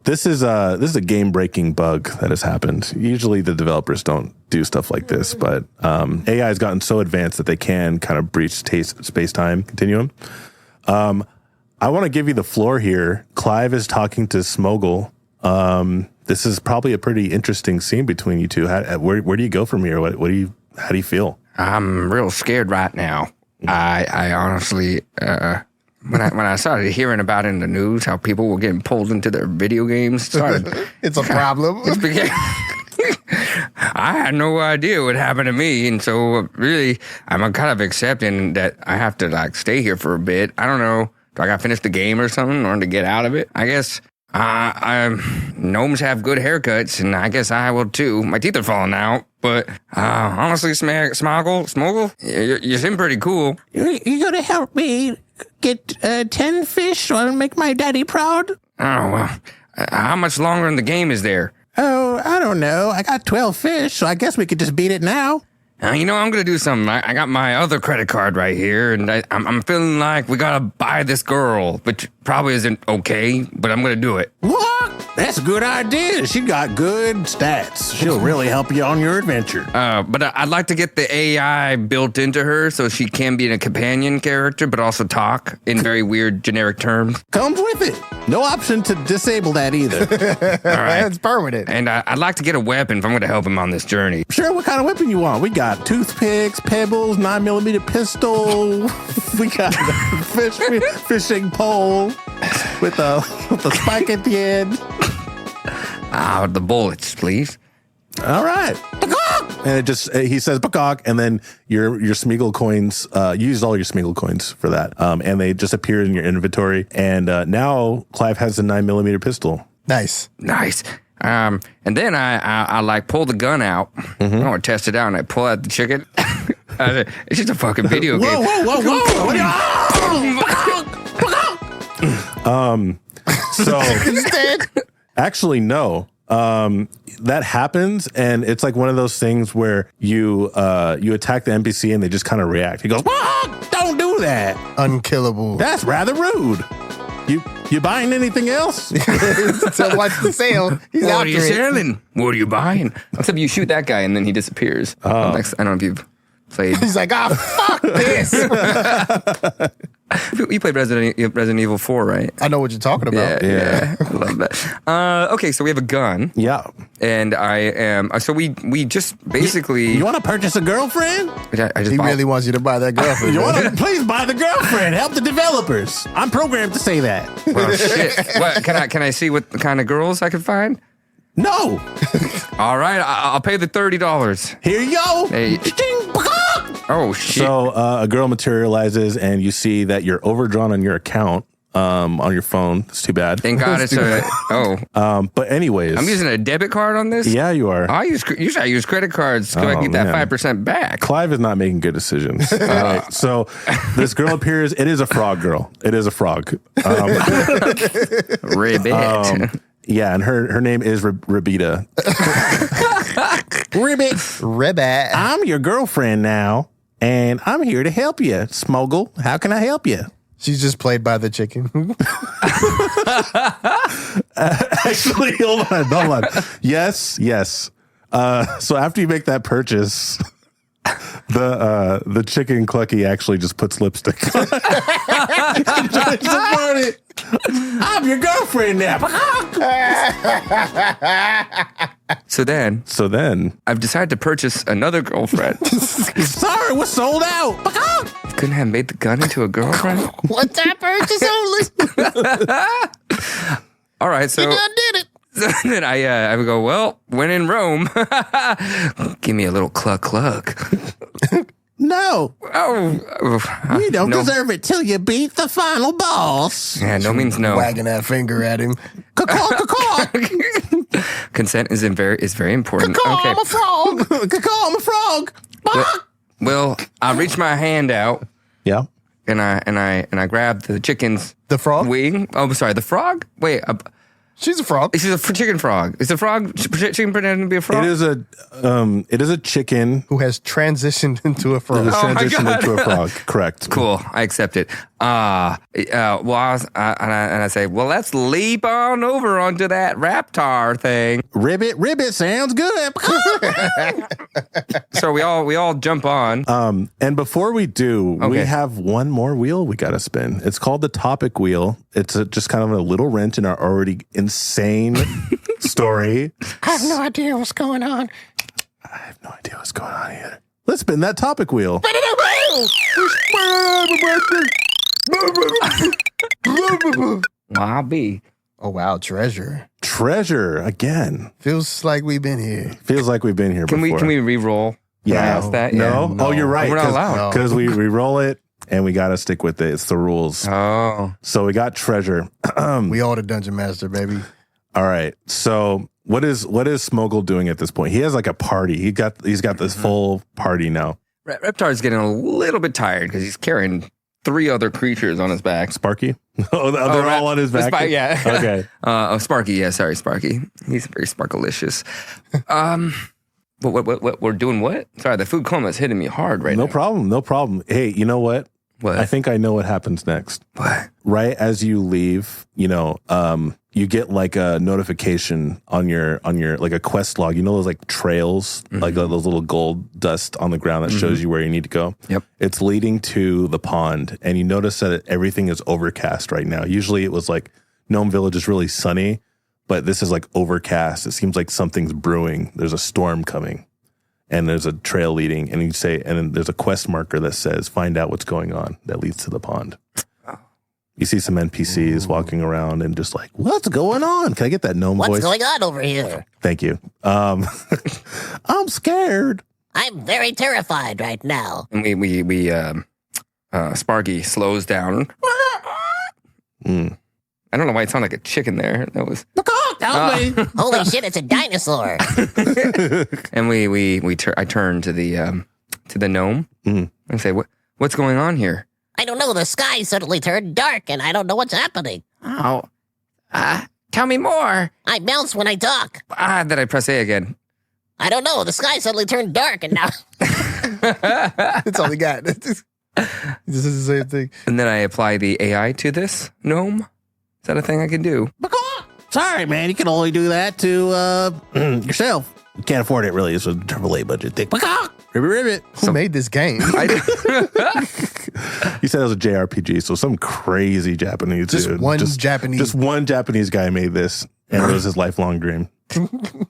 A: this is a game-breaking bug that has happened. Usually the developers don't do stuff like this, but AI has gotten so advanced that they can kind of breach space-time continuum. I want to give you the floor here. Clive is talking to Smoggle. This is probably a pretty interesting scene between you two. Where do you go from here? How do you feel?
F: I'm real scared right now. I honestly, when I started hearing about it in the news, how people were getting pulled into their video games,
B: It's a problem.
F: I had no idea what happened to me, and so really, I'm kind of accepting that I have to like stay here for a bit. I don't know, do I got to finish the game or something, or to get out of it? I guess gnomes have good haircuts, and I guess I will too. My teeth are falling out, but honestly, Smoggle, you seem pretty cool.
E: You gonna help me get 10 fish so I can make my daddy proud?
F: Oh well, how much longer in the game is there?
E: Oh, I don't know. I got 12 fish, so I guess we could just beat it now.
F: I'm going to do something. I got my other credit card right here, and I'm feeling like we got to buy this girl, which probably isn't okay, but I'm going to do it.
E: What? That's a good idea. She got good stats. She'll really help you on your adventure.
F: But I'd like to get the AI built into her so she can be a companion character, but also talk in very weird generic terms.
E: Comes with it. No option to disable that either.
F: All right.
B: It's permanent.
F: And I'd like to get a weapon if I'm going to help him on this journey.
E: Sure, what kind of weapon you want? We got toothpicks, pebbles, 9mm pistol. We got a fishing pole with a spike at the end.
F: The bullets, please.
E: All right.
A: And he says "Peacock," and then your Smoggle coins. You used all your Smoggle coins for that, and they just appear in your inventory. And now Clive has a 9mm pistol.
B: Nice.
F: And then I like pull the gun out. I want to test it out, and I pull out the chicken. It's just a fucking video game.
A: So actually, no. That happens, and it's like one of those things where you attack the NPC and they just kind of react. He goes, "Don't do that.
B: Unkillable.
A: That's rather rude."
E: You buying anything else?
B: So what's the sale? He's
F: What
B: out
F: are you
B: there.
F: selling? What are you buying?
C: Except you shoot that guy and then he disappears. I don't know if you've played.
B: He's like, fuck this.
C: You played Resident Evil 4, right?
B: I know what you're talking about.
C: Yeah. I love that. Okay, so we have a gun.
E: Yeah.
C: And I am. So we just basically.
E: You want to purchase a girlfriend?
C: I just
B: He
C: bought-
B: really wants you to buy that girlfriend.
E: You
B: man.
E: want to please buy the girlfriend? Help the developers. I'm programmed to say that.
C: Well, shit. What can I see what kind of girls I can find?
E: No.
C: All right, I'll pay the $30.
E: Here you go.
C: Hey. Oh shit!
A: So a girl materializes, and you see that you're overdrawn on your account on your phone. It's too bad.
C: Thank God it's a. Oh,
A: But anyways,
C: I'm using a debit card on this.
A: yeah, you are.
C: Usually I use credit cards so I can get that
A: man.
C: 5% back.
A: Clive is not making good decisions. All right. So this girl appears. It is a frog girl. It is a frog.
C: Ribbit.
A: Yeah, and her name is Rabita.
B: Ribbit.
A: I'm your girlfriend now, and I'm here to help you. Smoggle, how can I help you?
B: She's just played by the chicken.
A: Actually, hold on. Yes. So after you make that purchase, the chicken Clucky actually just puts lipstick on. Joins the party. I'm your girlfriend now.
C: So then I've decided to purchase another girlfriend.
A: Sorry, we're sold out.
C: Couldn't have made the gun into a girlfriend.
B: What's that purchase only?
C: All right, so
B: I did it.
C: So then I would go, well, when in Rome, give me a little cluck.
E: No,
C: Oh,
E: you don't
C: no.
E: deserve it till you beat the final boss.
C: Yeah, no means no.
B: Wagging that finger at him.
C: Consent is very important. Okay.
E: I'm a frog. I'm a frog.
C: Well, I reach my hand out
A: Yeah.
C: and I grab the chicken's
B: The frog?
C: wing. Oh, sorry, the frog. Wait,
B: She's a frog.
C: this is a chicken frog. Is the frog chicken pretending to be a frog?
A: It is a chicken
B: Who has transitioned into a
A: that
B: frog.
A: is
C: Oh my
A: transitioned
C: God.
A: into a frog. Correct.
C: Cool, I accept it. Well, I say, well, let's leap on over onto that raptor thing.
E: Ribbit sounds good.
C: So we all jump on.
A: And before we do, we
C: Okay.
A: have one more wheel we got to spin. It's called the topic wheel. It's just kind of a little wrench in our already insane story.
E: I have no idea what's going on.
A: I have no idea what's going on either. Let's spin that topic wheel.
C: I'll be.
B: Oh, wow. Treasure.
A: Treasure again.
B: Feels like we've been here.
A: Feels like we've been here
C: Can
A: before.
C: we re-roll? Can I ask that?
A: No?
C: Yeah.
A: Oh, you're right.
C: We're not allowed.
A: Because we roll it and we got to stick with it. It's the rules.
C: Oh.
A: So we got treasure.
B: We all the dungeon master, baby.
A: All right. So what is Smoggle doing at this point? He has like a party. He's got this full party now.
C: Reptar's getting a little bit tired because he's carrying 3 other creatures on his back.
A: Sparky? Oh, they're all on his back.
C: Yeah.
A: Okay.
C: Sparky. Yeah, sorry, Sparky. He's very sparkalicious. What? We're doing what? Sorry, the food coma is hitting me hard right
A: No
C: now.
A: problem. No problem. Hey, you know what?
C: What?
A: I think I know what happens next.
C: What?
A: Right as you leave, you get like a notification on your like a quest log. You know those like trails, like those little gold dust on the ground that shows you where you need to go.
C: Yep.
A: It's leading to the pond, and you notice that everything is overcast right now. Usually it was like Gnome Village is really sunny, but this is like overcast. It seems like something's brewing. There's a storm coming. And there's a trail leading, and and then there's a quest marker that says, find out what's going on that leads to the pond. You see some NPCs walking around and just like, what's going on? Can I get that gnome voice?
G: What's going on over here?
A: Thank you. I'm scared.
G: I'm very terrified right now.
C: And Sparky slows down. I don't know why it sounded like a chicken there. That was.
G: Holy shit, it's a dinosaur.
C: And I turn to the gnome and say, what's going on here?
G: I don't know, the sky suddenly turned dark and I don't know what's happening.
F: Oh, tell me more.
G: I bounce when I talk.
C: Then I press A again.
G: I don't know, the sky suddenly turned dark and now...
B: That's all he got. This is the same thing.
C: And then I apply the AI to this gnome. Is that a thing I can do?
E: Sorry, man. You can only do that to yourself. You can't afford it, really. It's a AAA budget thing. Ribbit.
B: Who made this game?
A: He said it was a JRPG, so some crazy Japanese dude. Just one Japanese guy made this, and it was his lifelong dream.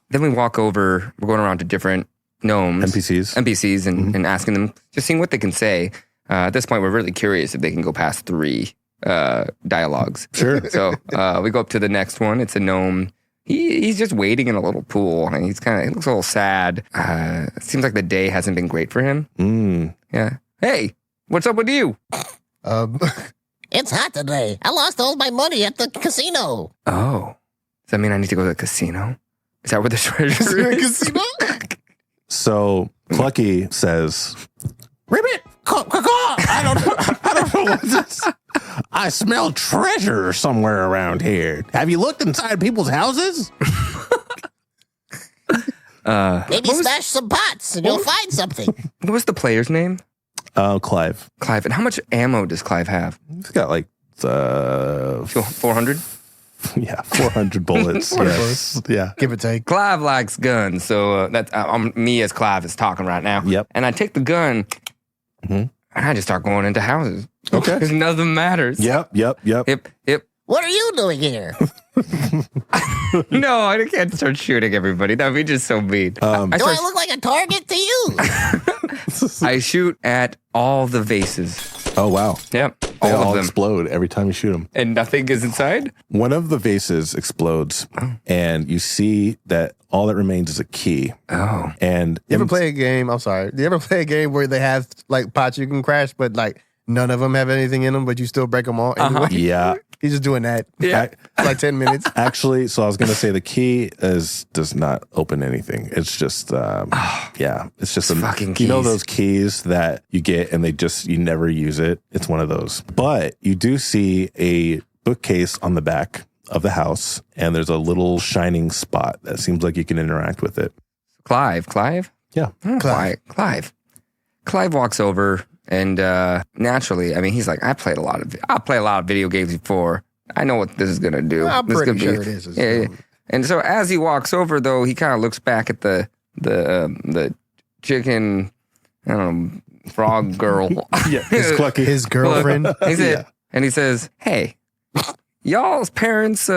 C: Then we walk over. We're going around to different gnomes. NPCs and asking them, just seeing what they can say. At this point, we're really curious if they can go past 3 dialogues.
A: Sure.
C: So we go up to the next one. It's a gnome. He's just waiting in a little pool, and he looks a little sad. It seems like the day hasn't been great for him. Yeah. Hey, what's up with you?
G: It's hot today. I lost all my money at the casino.
C: Oh, does that mean I need to go to the casino? Is that where the treasure is?
B: Casino?
A: So Clucky says,
E: Ribbit. I don't know what this. I smell treasure somewhere around here. Have you looked inside people's houses?
G: Maybe smash some pots and you'll find something.
C: What was the player's name?
A: Clive.
C: Clive. And how much ammo does Clive have?
A: He's got like
C: 400?
A: Yeah, 400 bullets. Yes. Yeah.
B: Give or take.
C: Clive likes guns, so that's me as Clive is talking right now.
A: Yep.
C: And I take the gun, and I just start going into houses.
A: Okay.
C: Because nothing matters.
A: Yep.
C: Yep.
G: What are you doing here?
C: No, I can't start shooting everybody. That'd be just so mean.
G: Do I look like a target to you?
C: I shoot at all the vases.
A: Oh, wow.
C: Yep.
A: They
C: All
A: all
C: of them.
A: explode every time you shoot them.
C: And nothing is inside?
A: One of the vases explodes, and you see that all that remains is a key.
C: Oh.
A: And
B: You ever play a game? I'm sorry. Do you ever play a game where they have like pots you can crash, but like none of them have anything in them, but you still break them all anyway?
A: Yeah.
B: He's just doing that.
C: Yeah.
B: For like 10 minutes.
A: Actually, so I was going to say the key does not open anything. It's just, it's just
C: fucking
A: you know
C: keys.
A: those keys that you get and you never use it. It's one of those. But you do see a bookcase on the back of the house, and there's a little shining spot that seems like you can interact with it.
C: Clive?
A: Yeah.
C: Clive. Clive walks over and naturally, I mean, he's like, I played a lot of video games before. I know what this is gonna do.
B: I'm
C: This
B: pretty
C: gonna
B: sure it is.
C: Yeah. And so as he walks over, though, he kind of looks back at the chicken, I don't know, frog girl.
A: Yeah. It's Clucky.
B: His girlfriend.
C: He said, and he says, "Hey, y'all's parents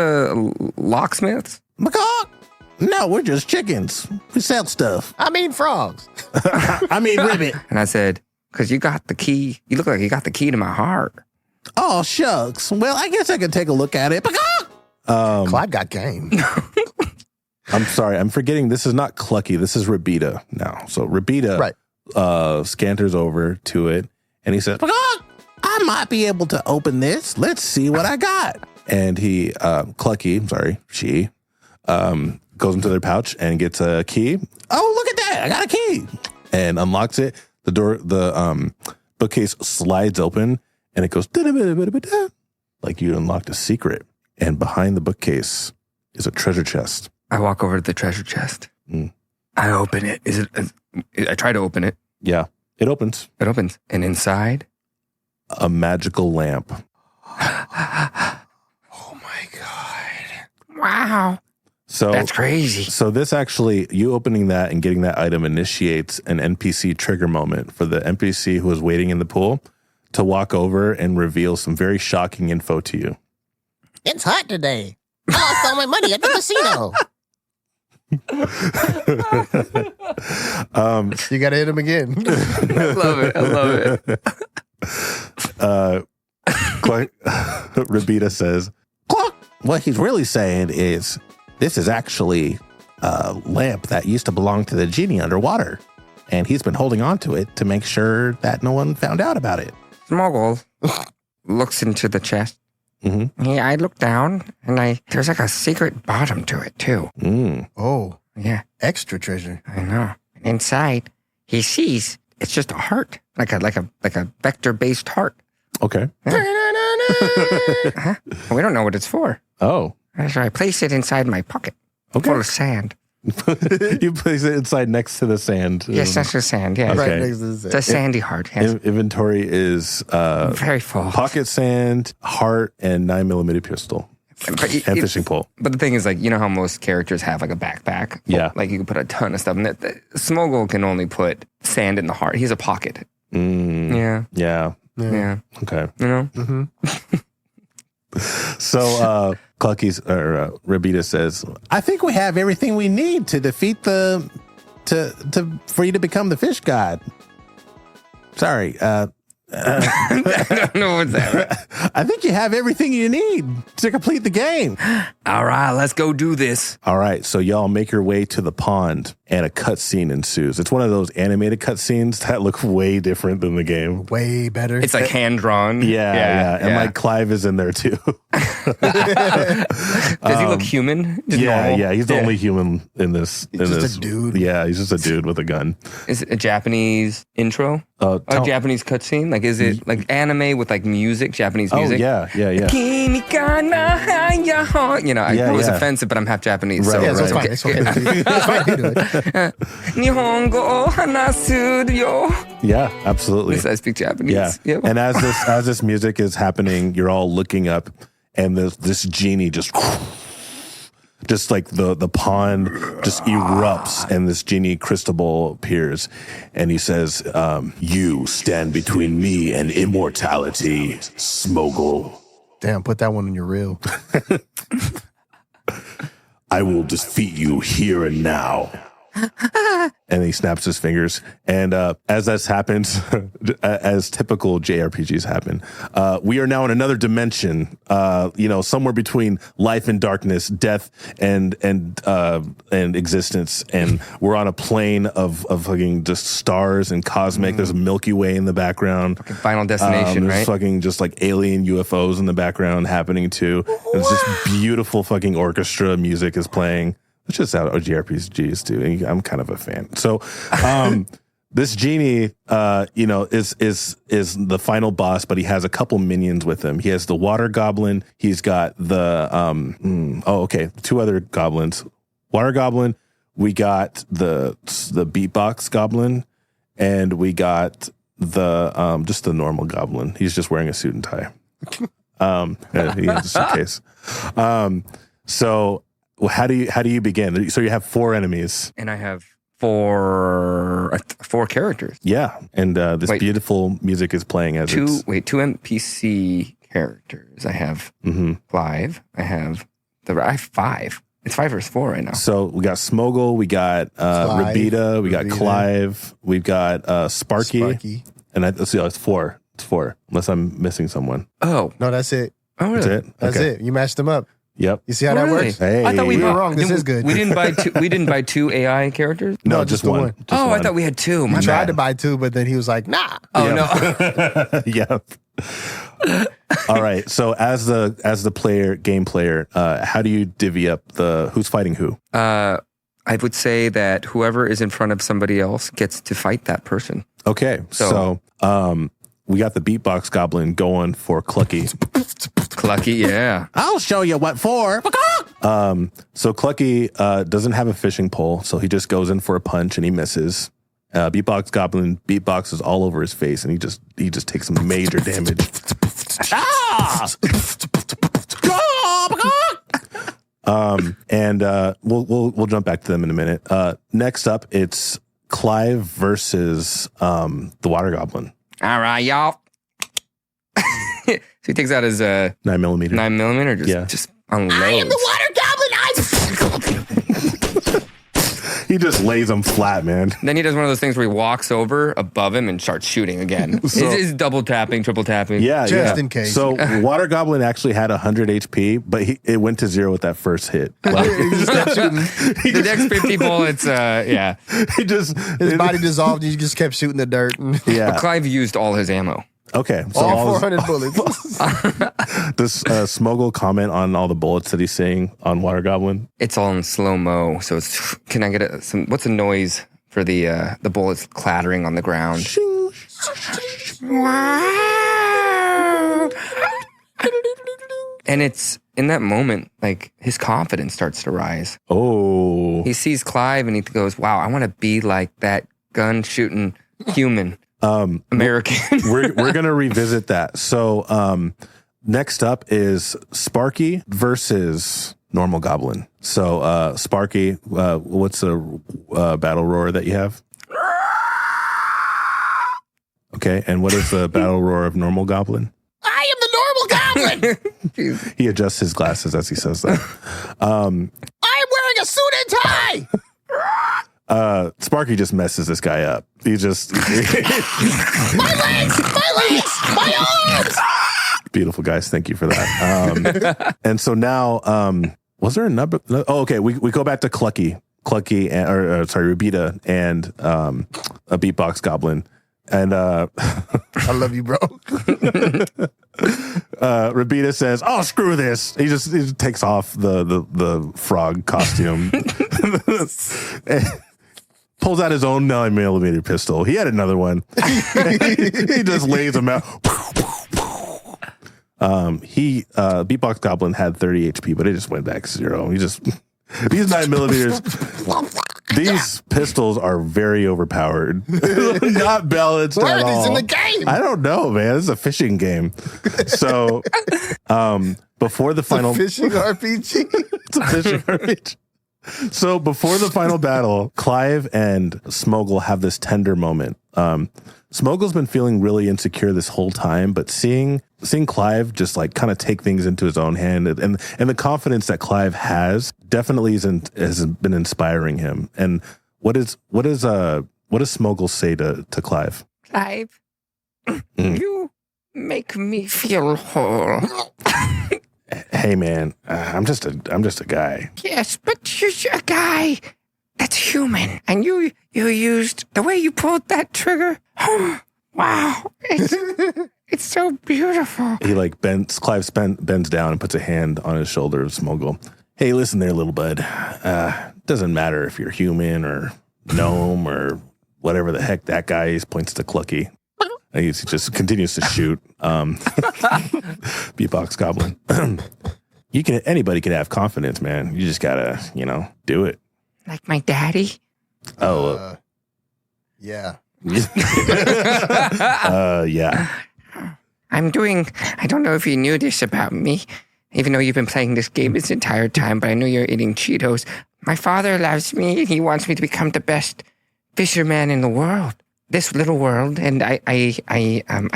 C: locksmiths?"
E: Macaw? No, we're just chickens. We sell stuff.
B: I mean frogs.
E: I mean, Ribbit.
C: And I said, "'Cause you got the key. You look like you got the key to my heart."
E: Oh, shucks. Well, I guess I could take a look at it. Macaw!
B: Clyde got game.
A: I'm sorry. I'm forgetting this is not Clucky. This is Rabita now. So Rabita scanters over to it, and he says,
E: Macaw! I might be able to open this. Let's see what I got.
A: and he, she goes into their pouch and gets a key. Oh, look at that. I got a key. And unlocks it. The door, the bookcase slides open and it goes like you unlocked a secret. And behind the bookcase is a treasure chest.
C: I walk over to the treasure chest. I open it. I try to open it.
A: Yeah, it opens.
C: It opens. And inside?
A: A magical lamp.
B: Oh my God.
F: Wow.
A: So
C: That's crazy.
A: So this actually, you opening that and getting that item initiates an NPC trigger moment for the NPC who is waiting in the pool to walk over and reveal some very shocking info to you.
G: It's hot today. I lost all my money at the casino.
B: You got to hit him again.
C: I love it. I love it.
A: Rabita says,
E: What he's really saying is this is actually a lamp that used to belong to the genie underwater. And he's been holding on to it to make sure that no one found out about it.
F: Smoggle looks into the chest.
A: Mm-hmm.
F: Yeah, I look down and there's like a secret bottom to it too.
B: Oh,
F: Yeah,
B: extra treasure.
F: I know. Inside, he sees it's just a heart, like a vector-based heart.
A: okay.
F: Huh? We don't know what it's for.
A: Oh,
F: So I place it inside my pocket,
A: okay.
F: full of sand.
A: You place it inside next to the sand.
F: Yes, that's the sand. Yeah,
A: Okay.
B: Right next to
F: it's a
B: the
F: sandy heart. Yes,
A: Inventory is
F: very full.
A: pocket sand, heart, and 9mm pistol. and fishing pole.
C: But the thing is, like, you know how most characters have like a backpack?
A: Yeah.
C: Like you can put a ton of stuff in that. Smoggle can only put sand in the heart. He's a pocket. Yeah.
A: Okay.
C: You know?
A: So Clucky's or Rabita says, I think we have everything we need to defeat for you to become the fish god. Sorry.
C: I don't know what's that.
A: I think you have everything you need to complete the game.
C: All right, let's go do this.
A: All right, so y'all make your way to the pond, and a cutscene ensues. It's one of those animated cutscenes that look way different than the game.
B: Way better.
C: It's like hand drawn.
A: Yeah. And like Clive is in there too.
C: Does he look human? Just normal?
A: Yeah. He's the only human in this.
B: He's just a dude.
A: Yeah, he's just a dude with a gun.
C: Is it a Japanese intro? A Japanese cutscene? Like, is it like anime with like music, Japanese music?
A: Oh, yeah.
C: You know, it was offensive, but I'm half Japanese.
A: Right,
C: so
B: Yeah, so it's fine. It's fine to do it.
C: Nihongo o hanasu ryo.
A: Yeah, absolutely.
C: I speak Japanese.
A: Yeah.
C: Yep.
A: And as this music is happening, you're all looking up, and this genie just like the pond just erupts, and this genie crystal ball appears, and he says, you stand between me and immortality, Smoggle.
B: Damn, put that one in your reel.
A: I will defeat you here and now. And he snaps his fingers. And as this happens, as typical JRPGs happen, we are now in another dimension, somewhere between life and darkness, death and existence. And we're on a plane of fucking just stars and cosmic. There's a Milky Way in the background.
C: Final Destination,
A: there's
C: right?
A: fucking just like alien UFOs in the background happening too. And it's just beautiful fucking orchestra music is playing. It's just how JRPGs do. And I'm kind of a fan. So, this genie, is the final boss, but he has a couple minions with him. He has the water goblin. He's got the, two other goblins. Water goblin. We got the beatbox goblin, and we got the, just the normal goblin. He's just wearing a suit and tie. He has a suitcase. So, well, how do you begin? So you have 4 enemies,
C: And I have four characters.
A: yeah, and this beautiful music is playing as
C: Two NPC characters. I have Clive. I have 5. It's 5 versus 4 right now.
A: So we got Smoggle, we got Rabita, we got Clive, we've got Sparky. And let's see, it's 4. It's 4, unless I'm missing someone.
C: Oh,
B: No, that's it.
C: really?
A: That's it.
B: That's it. You matched them up.
A: Yep.
B: You see how that
C: Really?
B: works?
A: Hey,
C: I thought we
B: We were
C: bought-
B: wrong. This is good.
C: We didn't buy two. We didn't buy 2 AI characters.
A: no,
B: just
A: just
B: the
A: one.
B: one.
A: Just
C: I
A: one.
C: thought we had 2. My
B: I tried
C: bad.
B: to buy 2, but then he was like, nah.
C: Oh no.
A: Yep. All right. So as the game player, how do you divvy up who's fighting who?
C: I would say that whoever is in front of somebody else gets to fight that person.
A: Okay. So we got the beatbox goblin going for Clucky.
C: Clucky, yeah.
E: I'll show you what for.
A: So Clucky doesn't have a fishing pole, so he just goes in for a punch and he misses. Beatbox goblin beatboxes all over his face, and he just takes some major damage. We'll jump back to them in a minute. Next up, it's Clive versus the water goblin.
C: All right, y'all. So he takes out his
A: 9mm.
C: 9mm, just unloads.
G: I am the water goblin.
A: He just lays him flat, man.
C: Then he does one of those things where he walks over above him and starts shooting again. He's double tapping, triple tapping.
A: Yeah,
B: Just in case.
A: So water goblin actually had 100 HP, but it went to 0 with that first hit. Like,
B: He just kept shooting.
C: The next 50 bullets, yeah.
A: he just
B: His body dissolved. He just kept shooting the dirt.
A: yeah.
C: Clive used all his ammo.
A: Okay, so
B: All 400 bullets.
A: does Smoggle comment on all the bullets that he's seeing on water goblin?
C: It's all in slow-mo, so it's, can I get what's a noise for the bullets clattering on the ground? And it's in that moment, like, his confidence starts to rise.
A: Oh,
C: He sees Clive and he goes, wow, I want to be like that gun-shooting human American.
A: we're gonna revisit that. So Next up is Sparky versus normal goblin. So, Sparky, what's the battle roar that you have? Okay, and what is the battle roar of normal goblin?
G: I am the normal goblin.
A: He adjusts his glasses as he says that.
G: I'm wearing a suit and tie.
A: Sparky just messes this guy up. He just
G: My legs, my arms.
A: beautiful, guys. Thank you for that. And so now, was there a number? Oh, okay. We go back to Clucky, Rabita, and a beatbox goblin. And
B: I love you, bro.
A: Rabita says, "Oh, screw this." He just takes off the frog costume, and pulls out his own 9mm pistol. He had another one. He just lays him out. Beatbox Goblin had 30 HP, but it just went back to 0. These 9mm. These pistols are very overpowered. Not balanced
G: Why
A: at
G: are these
A: all.
G: in the game?
A: I don't know, man. This is a fishing game. So, before the final
B: Fishing RPG.
A: it's a fishing RPG. So before the final battle, Clive and Smoggle have this tender moment. Smoggle's been feeling really insecure this whole time, but seeing Clive just like kind of take things into his own hand, and the confidence that Clive has definitely has been inspiring him. And what does Smoggle say to Clive?
F: Clive, you make me feel whole.
A: Hey man, I'm just a guy.
F: Yes, but you're a guy that's human, and you used the way you pulled that trigger. Oh, wow, it's so beautiful.
A: He Clive bends down and puts a hand on his shoulder of Smoggle. Hey, listen there, little bud. Doesn't matter if you're human or gnome or whatever the heck that guy is. Points to Clucky. And he just continues to shoot. Beatbox Goblin. Anybody can have confidence, man. You just gotta, do it.
F: Like my daddy?
A: Oh,
B: Yeah.
A: yeah.
F: I don't know if you knew this about me, even though you've been playing this game this entire time, but I know you're eating Cheetos. My father loves me, and he wants me to become the best fisherman in the world. This little world, and I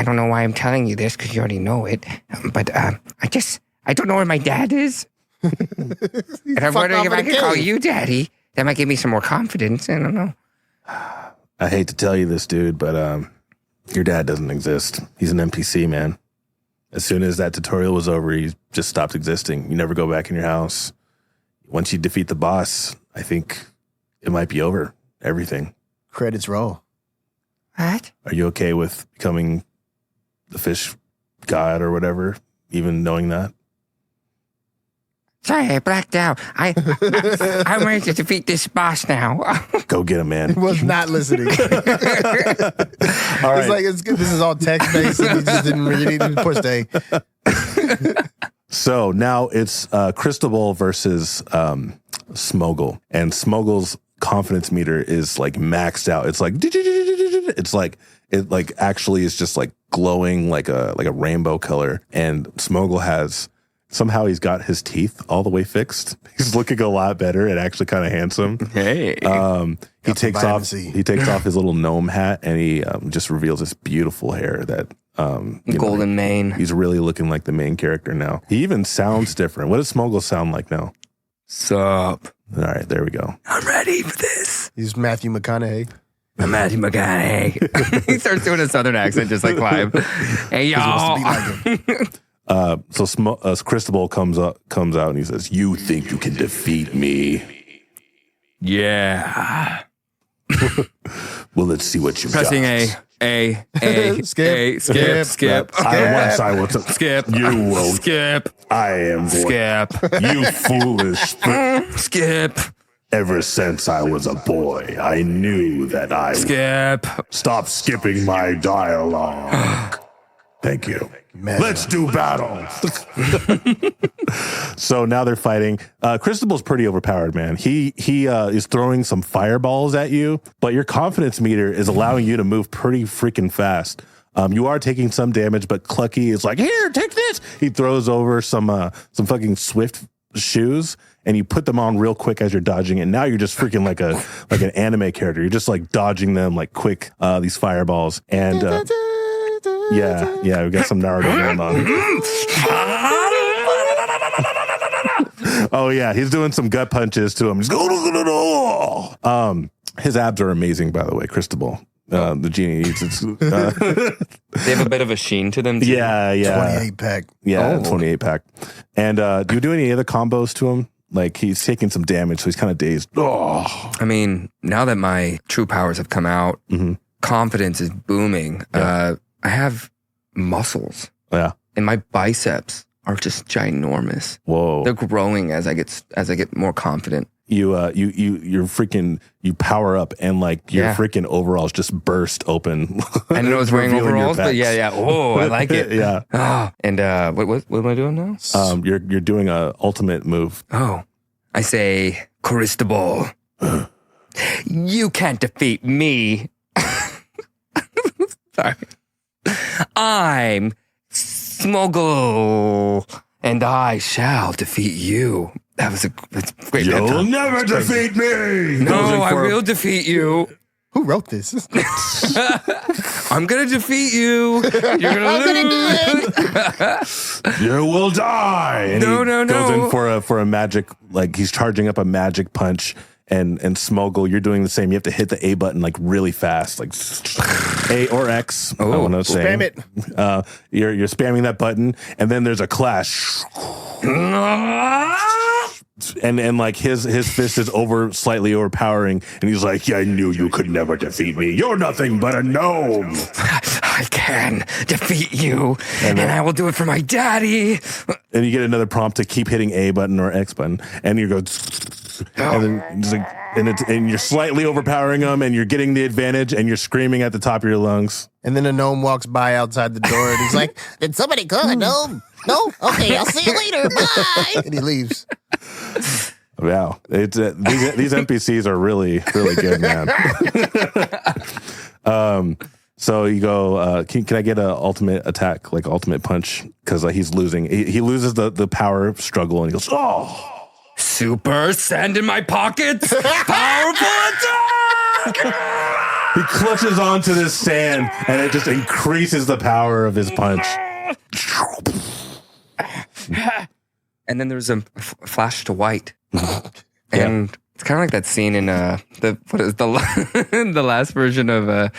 F: don't know why I'm telling you this because you already know it, but I don't know where my dad is, and I'm wondering if I could call you daddy. That might give me some more confidence. I don't know.
A: I hate to tell you this, dude, but your dad doesn't exist. He's an NPC, man. As soon as that tutorial was over, he just stopped existing. You never go back in your house. Once you defeat the boss, I think it might be over. Everything.
B: Credits roll.
F: What?
A: Are you okay with becoming the fish god or whatever, even knowing that?
F: Sorry, I blacked out. I'm ready to defeat this boss now.
A: Go get him, man.
B: He was not listening.
A: All right.
B: It's like, it's good. This is all text-based, and he just didn't read it. He pushed A.
A: So now it's Crystal versus Smoggle. And Smoggle's confidence meter is like maxed out. It's like, it actually is just like glowing like a rainbow color. And Smoggle he's got his teeth all the way fixed. He's looking a lot better and actually kind of handsome.
C: Hey.
A: He takes off his little gnome hat, and he just reveals this beautiful hair that
C: Golden mane.
A: He's really looking like the main character now. He even sounds different. What does Smoggle sound like now?
C: Sup?
A: All right, there we go.
C: I'm ready for this.
B: He's Matthew McConaughey.
C: I'm Matthew McConaughey. He starts doing a southern accent just like Clive. Hey, y'all.
A: So Cristobal comes out and he says, "You think you can defeat me?
C: Yeah.
A: Well, let's see what you've
C: Pressing
A: got."
B: Skip.
C: Skip.
A: I will
C: Skip.
A: You will.
C: Skip.
A: I am.
C: Skip.
A: You foolish.
C: Skip.
A: Ever since I was a boy, I knew that I would.
C: Skip.
A: Stop skipping my dialogue. Thank you.
B: Man.
A: Let's do battle. So now they're fighting. Cristobal's pretty overpowered, man. He is throwing some fireballs at you, but your confidence meter is allowing you to move pretty freaking fast. You are taking some damage, but Clucky is like, here, take this. He throws over some fucking Swift shoes, and you put them on real quick as you're dodging it. Now you're just freaking like an anime character. You're just like dodging them like quick, these fireballs. And yeah, we got some Naruto going on. Oh yeah, he's doing some gut punches to him. He's his abs are amazing, by the way, Cristobal. The genie eats
C: they have a bit of a sheen to them too.
A: Yeah.
B: 28-pack.
A: Yeah, 28-pack. And do you do any other combos to him? Like, he's taking some damage, so he's kind of dazed. Oh.
C: I mean, now that my true powers have come out, confidence is booming. Yeah. I have muscles. Yeah. And my biceps are just ginormous.
A: Whoa.
C: They're growing as I get more confident.
A: You power up, and like your freaking overalls just burst open.
C: I didn't know I was wearing overalls, but yeah. Oh, I like it.
A: Yeah.
C: Oh, and what am I doing now?
A: You're doing a ultimate move.
C: Oh, I say, Cristobal, you can't defeat me. Sorry, I'm Smoggle, and I shall defeat you. That's great.
A: You'll never defeat me.
C: No, I will defeat you.
B: Who wrote this?
C: I'm gonna defeat you. You're gonna lose.
A: You will die. And
C: no.
A: Goes in for a magic, like he's charging up a magic punch. And Smoggle, you're doing the same. You have to hit the A button like really fast, like A or X. I want to say.
B: Spam it.
A: You're spamming that button, and then there's a clash. And like his fist is slightly overpowering, and he's like, "Yeah, I knew you could never defeat me. You're nothing but a gnome."
C: I can defeat you, and I will do it for my daddy.
A: And you get another prompt to keep hitting A button or X button, and you go, and then it's like, and you're slightly overpowering him, and you're getting the advantage, and you're screaming at the top of your lungs.
B: And then a gnome walks by outside the door, and he's like,
G: Did somebody call a gnome? No? Okay, I'll see you later. Bye.
B: and he leaves.
A: Wow, it's these NPCs are really, really good, man. So you go, can I get an ultimate attack, like ultimate punch? Because he's losing. He loses the power struggle, and he goes, oh.
C: Super sand in my pockets. Powerful attack.
A: He clutches onto this sand, and it just increases the power of his punch.
C: And then there's a flash to white, and it's kind of like that scene in the last version of the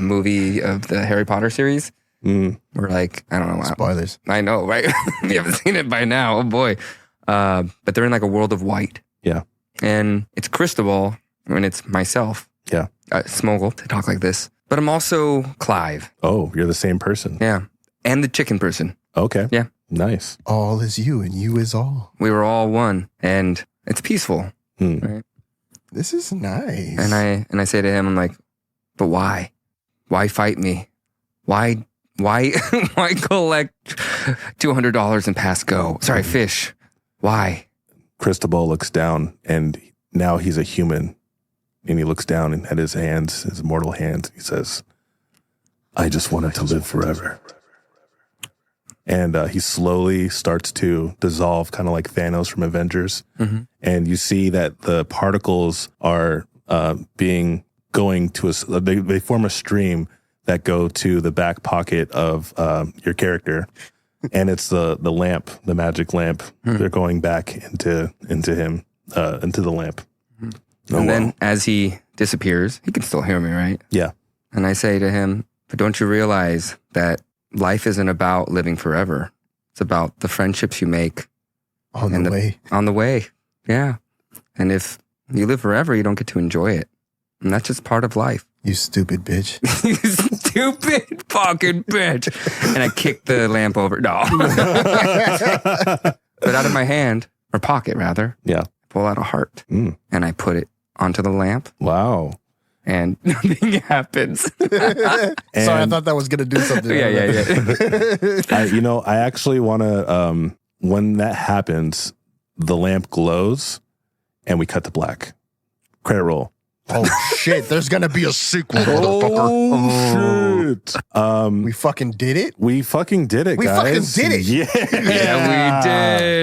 C: movie of the Harry Potter series. We're like, I don't know.
B: Spoilers.
C: I know, right? You haven't seen it by now. Oh boy. But they're in like a world of white.
A: Yeah.
C: And it's Cristobal, and it's myself.
A: Yeah.
C: Smoggle, to talk like this. But I'm also Clive.
A: Oh, you're the same person.
C: Yeah. And the chicken person.
A: Okay.
C: Yeah.
A: Nice.
B: All is you, and you is all.
C: We were all one, and it's peaceful. Right?
B: This is nice.
C: And I say to him, I'm like, but why? Why fight me? Why collect $200 and pass go? Sorry, fish. Why?
A: Cristobal looks down, and now he's a human. And he looks down at his hands, his mortal hands. He says, I just wanted to live forever. And he slowly starts to dissolve, kind of like Thanos from Avengers. And you see that the particles are going to they form a stream that go to the back pocket of your character. And it's the lamp, the magic lamp. They're going back into him, into the lamp.
C: And then as he disappears, he can still hear me, right?
A: Yeah.
C: And I say to him, but don't you realize that life isn't about living forever? It's about the friendships you make.
B: On the way.
C: On the way, yeah. And if you live forever, you don't get to enjoy it. And that's just part of life.
B: You stupid bitch.
C: You stupid fucking bitch. And I kick the lamp over. No. But out of my hand, or pocket rather.
A: Yeah.
C: Pull out a heart. And I put it onto the lamp.
A: Wow.
C: And nothing happens.
B: Sorry, I thought that was going to do something.
A: Yeah. I actually want to, when that happens, the lamp glows and we cut to black. Credit roll.
B: Oh shit! There's gonna be a sequel, motherfucker.
A: Oh shit!
B: We fucking did it.
A: We fucking did it,
B: We
A: guys.
B: fucking did it.
A: Yeah,
C: Yeah, we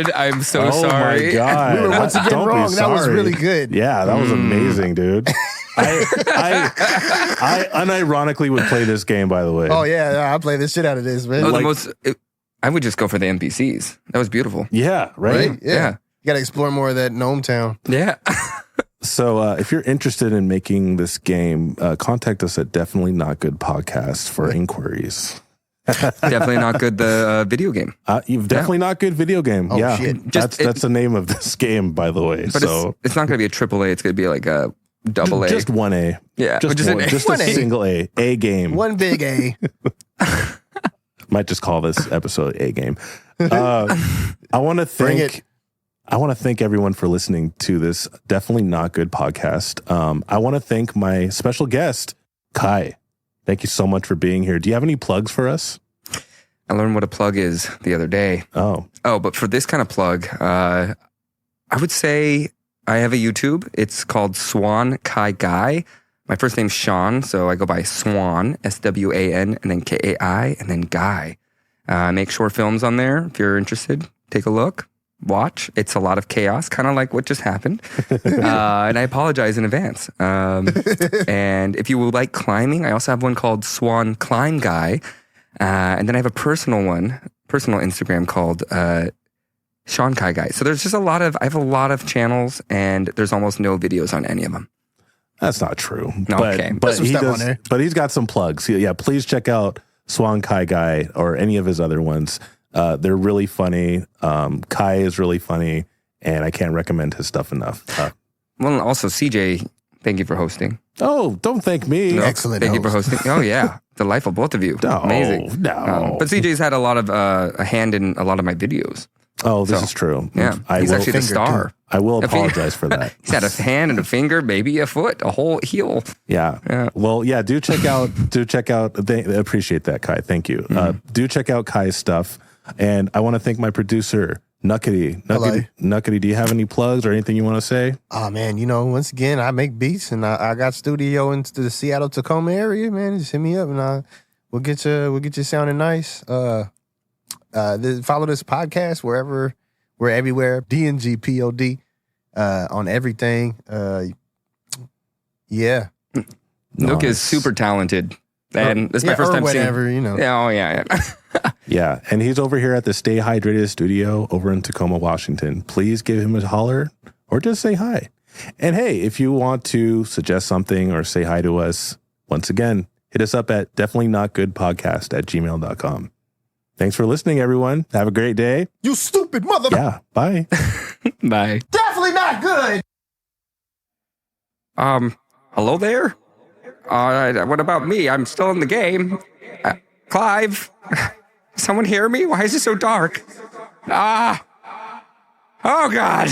C: did. I'm so
A: Oh
C: sorry.
A: my god!
B: We were once again
A: Don't be
B: wrong. That was
A: sorry.
B: really good.
A: Yeah, that was amazing, dude. I unironically would play this game, by the way.
B: Oh yeah, I play the shit out of this, man.
C: I would just go for the NPCs. That was beautiful.
A: Yeah, right?
B: Yeah. You got to explore more of that gnome town.
C: Yeah.
A: So if you're interested in making this game, contact us at Definitely Not Good Podcast for inquiries.
C: Definitely not good, the video game.
A: You've definitely not good video game.
B: Oh,
A: yeah,
B: shit.
A: that's the name of this game, by the way.
C: But
A: So
C: it's not going to be a triple A. It's going to be like a double A.
A: just 1A.
C: Yeah,
A: just
C: just an A.
A: just a
B: 1A.
A: single A game.
B: One big A.
A: Might just call this episode A game. I want to
B: Bring
A: thank.
B: it.
A: I want to thank everyone for listening to this Definitely Not Good podcast. I want to thank my special guest, Kai. Thank you so much for being here. Do you have any plugs for us?
C: I learned what a plug is the other day.
A: Oh,
C: But for this kind of plug, I would say I have a YouTube. It's called Swan Kai Guy. My first name's Sean, so I go by Swan, S-W-A-N, and then K-A-I, and then Guy. I make short films on there. If you're interested, take a look. Watch. It's a lot of chaos, kind of like what just happened. And I apologize in advance. And if you would like climbing, I also have one called Swan Climb Guy. And then I have a personal Instagram called Sean Kai Guy. So there's just I have a lot of channels, and there's almost no videos on any of them.
A: that's not true.
C: Okay.
A: But
B: some
A: he
B: stuff on
A: does.
B: there.
A: But he's got some plugs. Yeah, please check out Swan Kai Guy or any of his other ones. They're really funny. Kai is really funny, and I can't recommend his stuff enough.
C: Well, and also CJ, thank you for hosting.
A: Oh, don't thank me.
C: No,
B: Excellent
C: Thank you for
B: host.
C: hosting. Oh yeah, delightful, both of you.
A: No,
C: Amazing.
A: no.
C: But CJ's had a lot of a hand in a lot of my videos.
A: Oh, this
C: So,
A: is true.
C: Yeah, he's actually the star.
A: I will
C: A finger.
A: apologize for that.
C: He's had a hand and a finger, maybe a foot, a whole heel.
A: Yeah.
C: Yeah.
A: Well, yeah, do check out, appreciate that, Kai. Thank you. Do check out Kai's stuff. And I want to thank my producer, Nuqady. Nuqady, do you have any plugs or anything you want to say?
B: Oh man, once again, I make beats and I got studio into the Seattle Tacoma area, man. Just hit me up and we'll get you sounding nice. Follow this podcast wherever we're everywhere. DNGPOD on everything. Yeah.
C: Nook is super talented. And this is my first time
B: whatever,
C: seeing. Yeah, oh yeah.
A: Yeah. And he's over here at the Stay Hydrated studio over in Tacoma, Washington. Please give him a holler or just say hi. And hey, if you want to suggest something or say hi to us, once again, hit us up at definitely-not-good-podcast@gmail.com. Thanks for listening, everyone. Have a great day.
B: You stupid motherfucker.
A: Yeah. Bye.
C: Bye.
B: Definitely not good.
C: Hello there? What about me? I'm still in the game. Clive? Someone hear me? Why is it so dark? Oh God.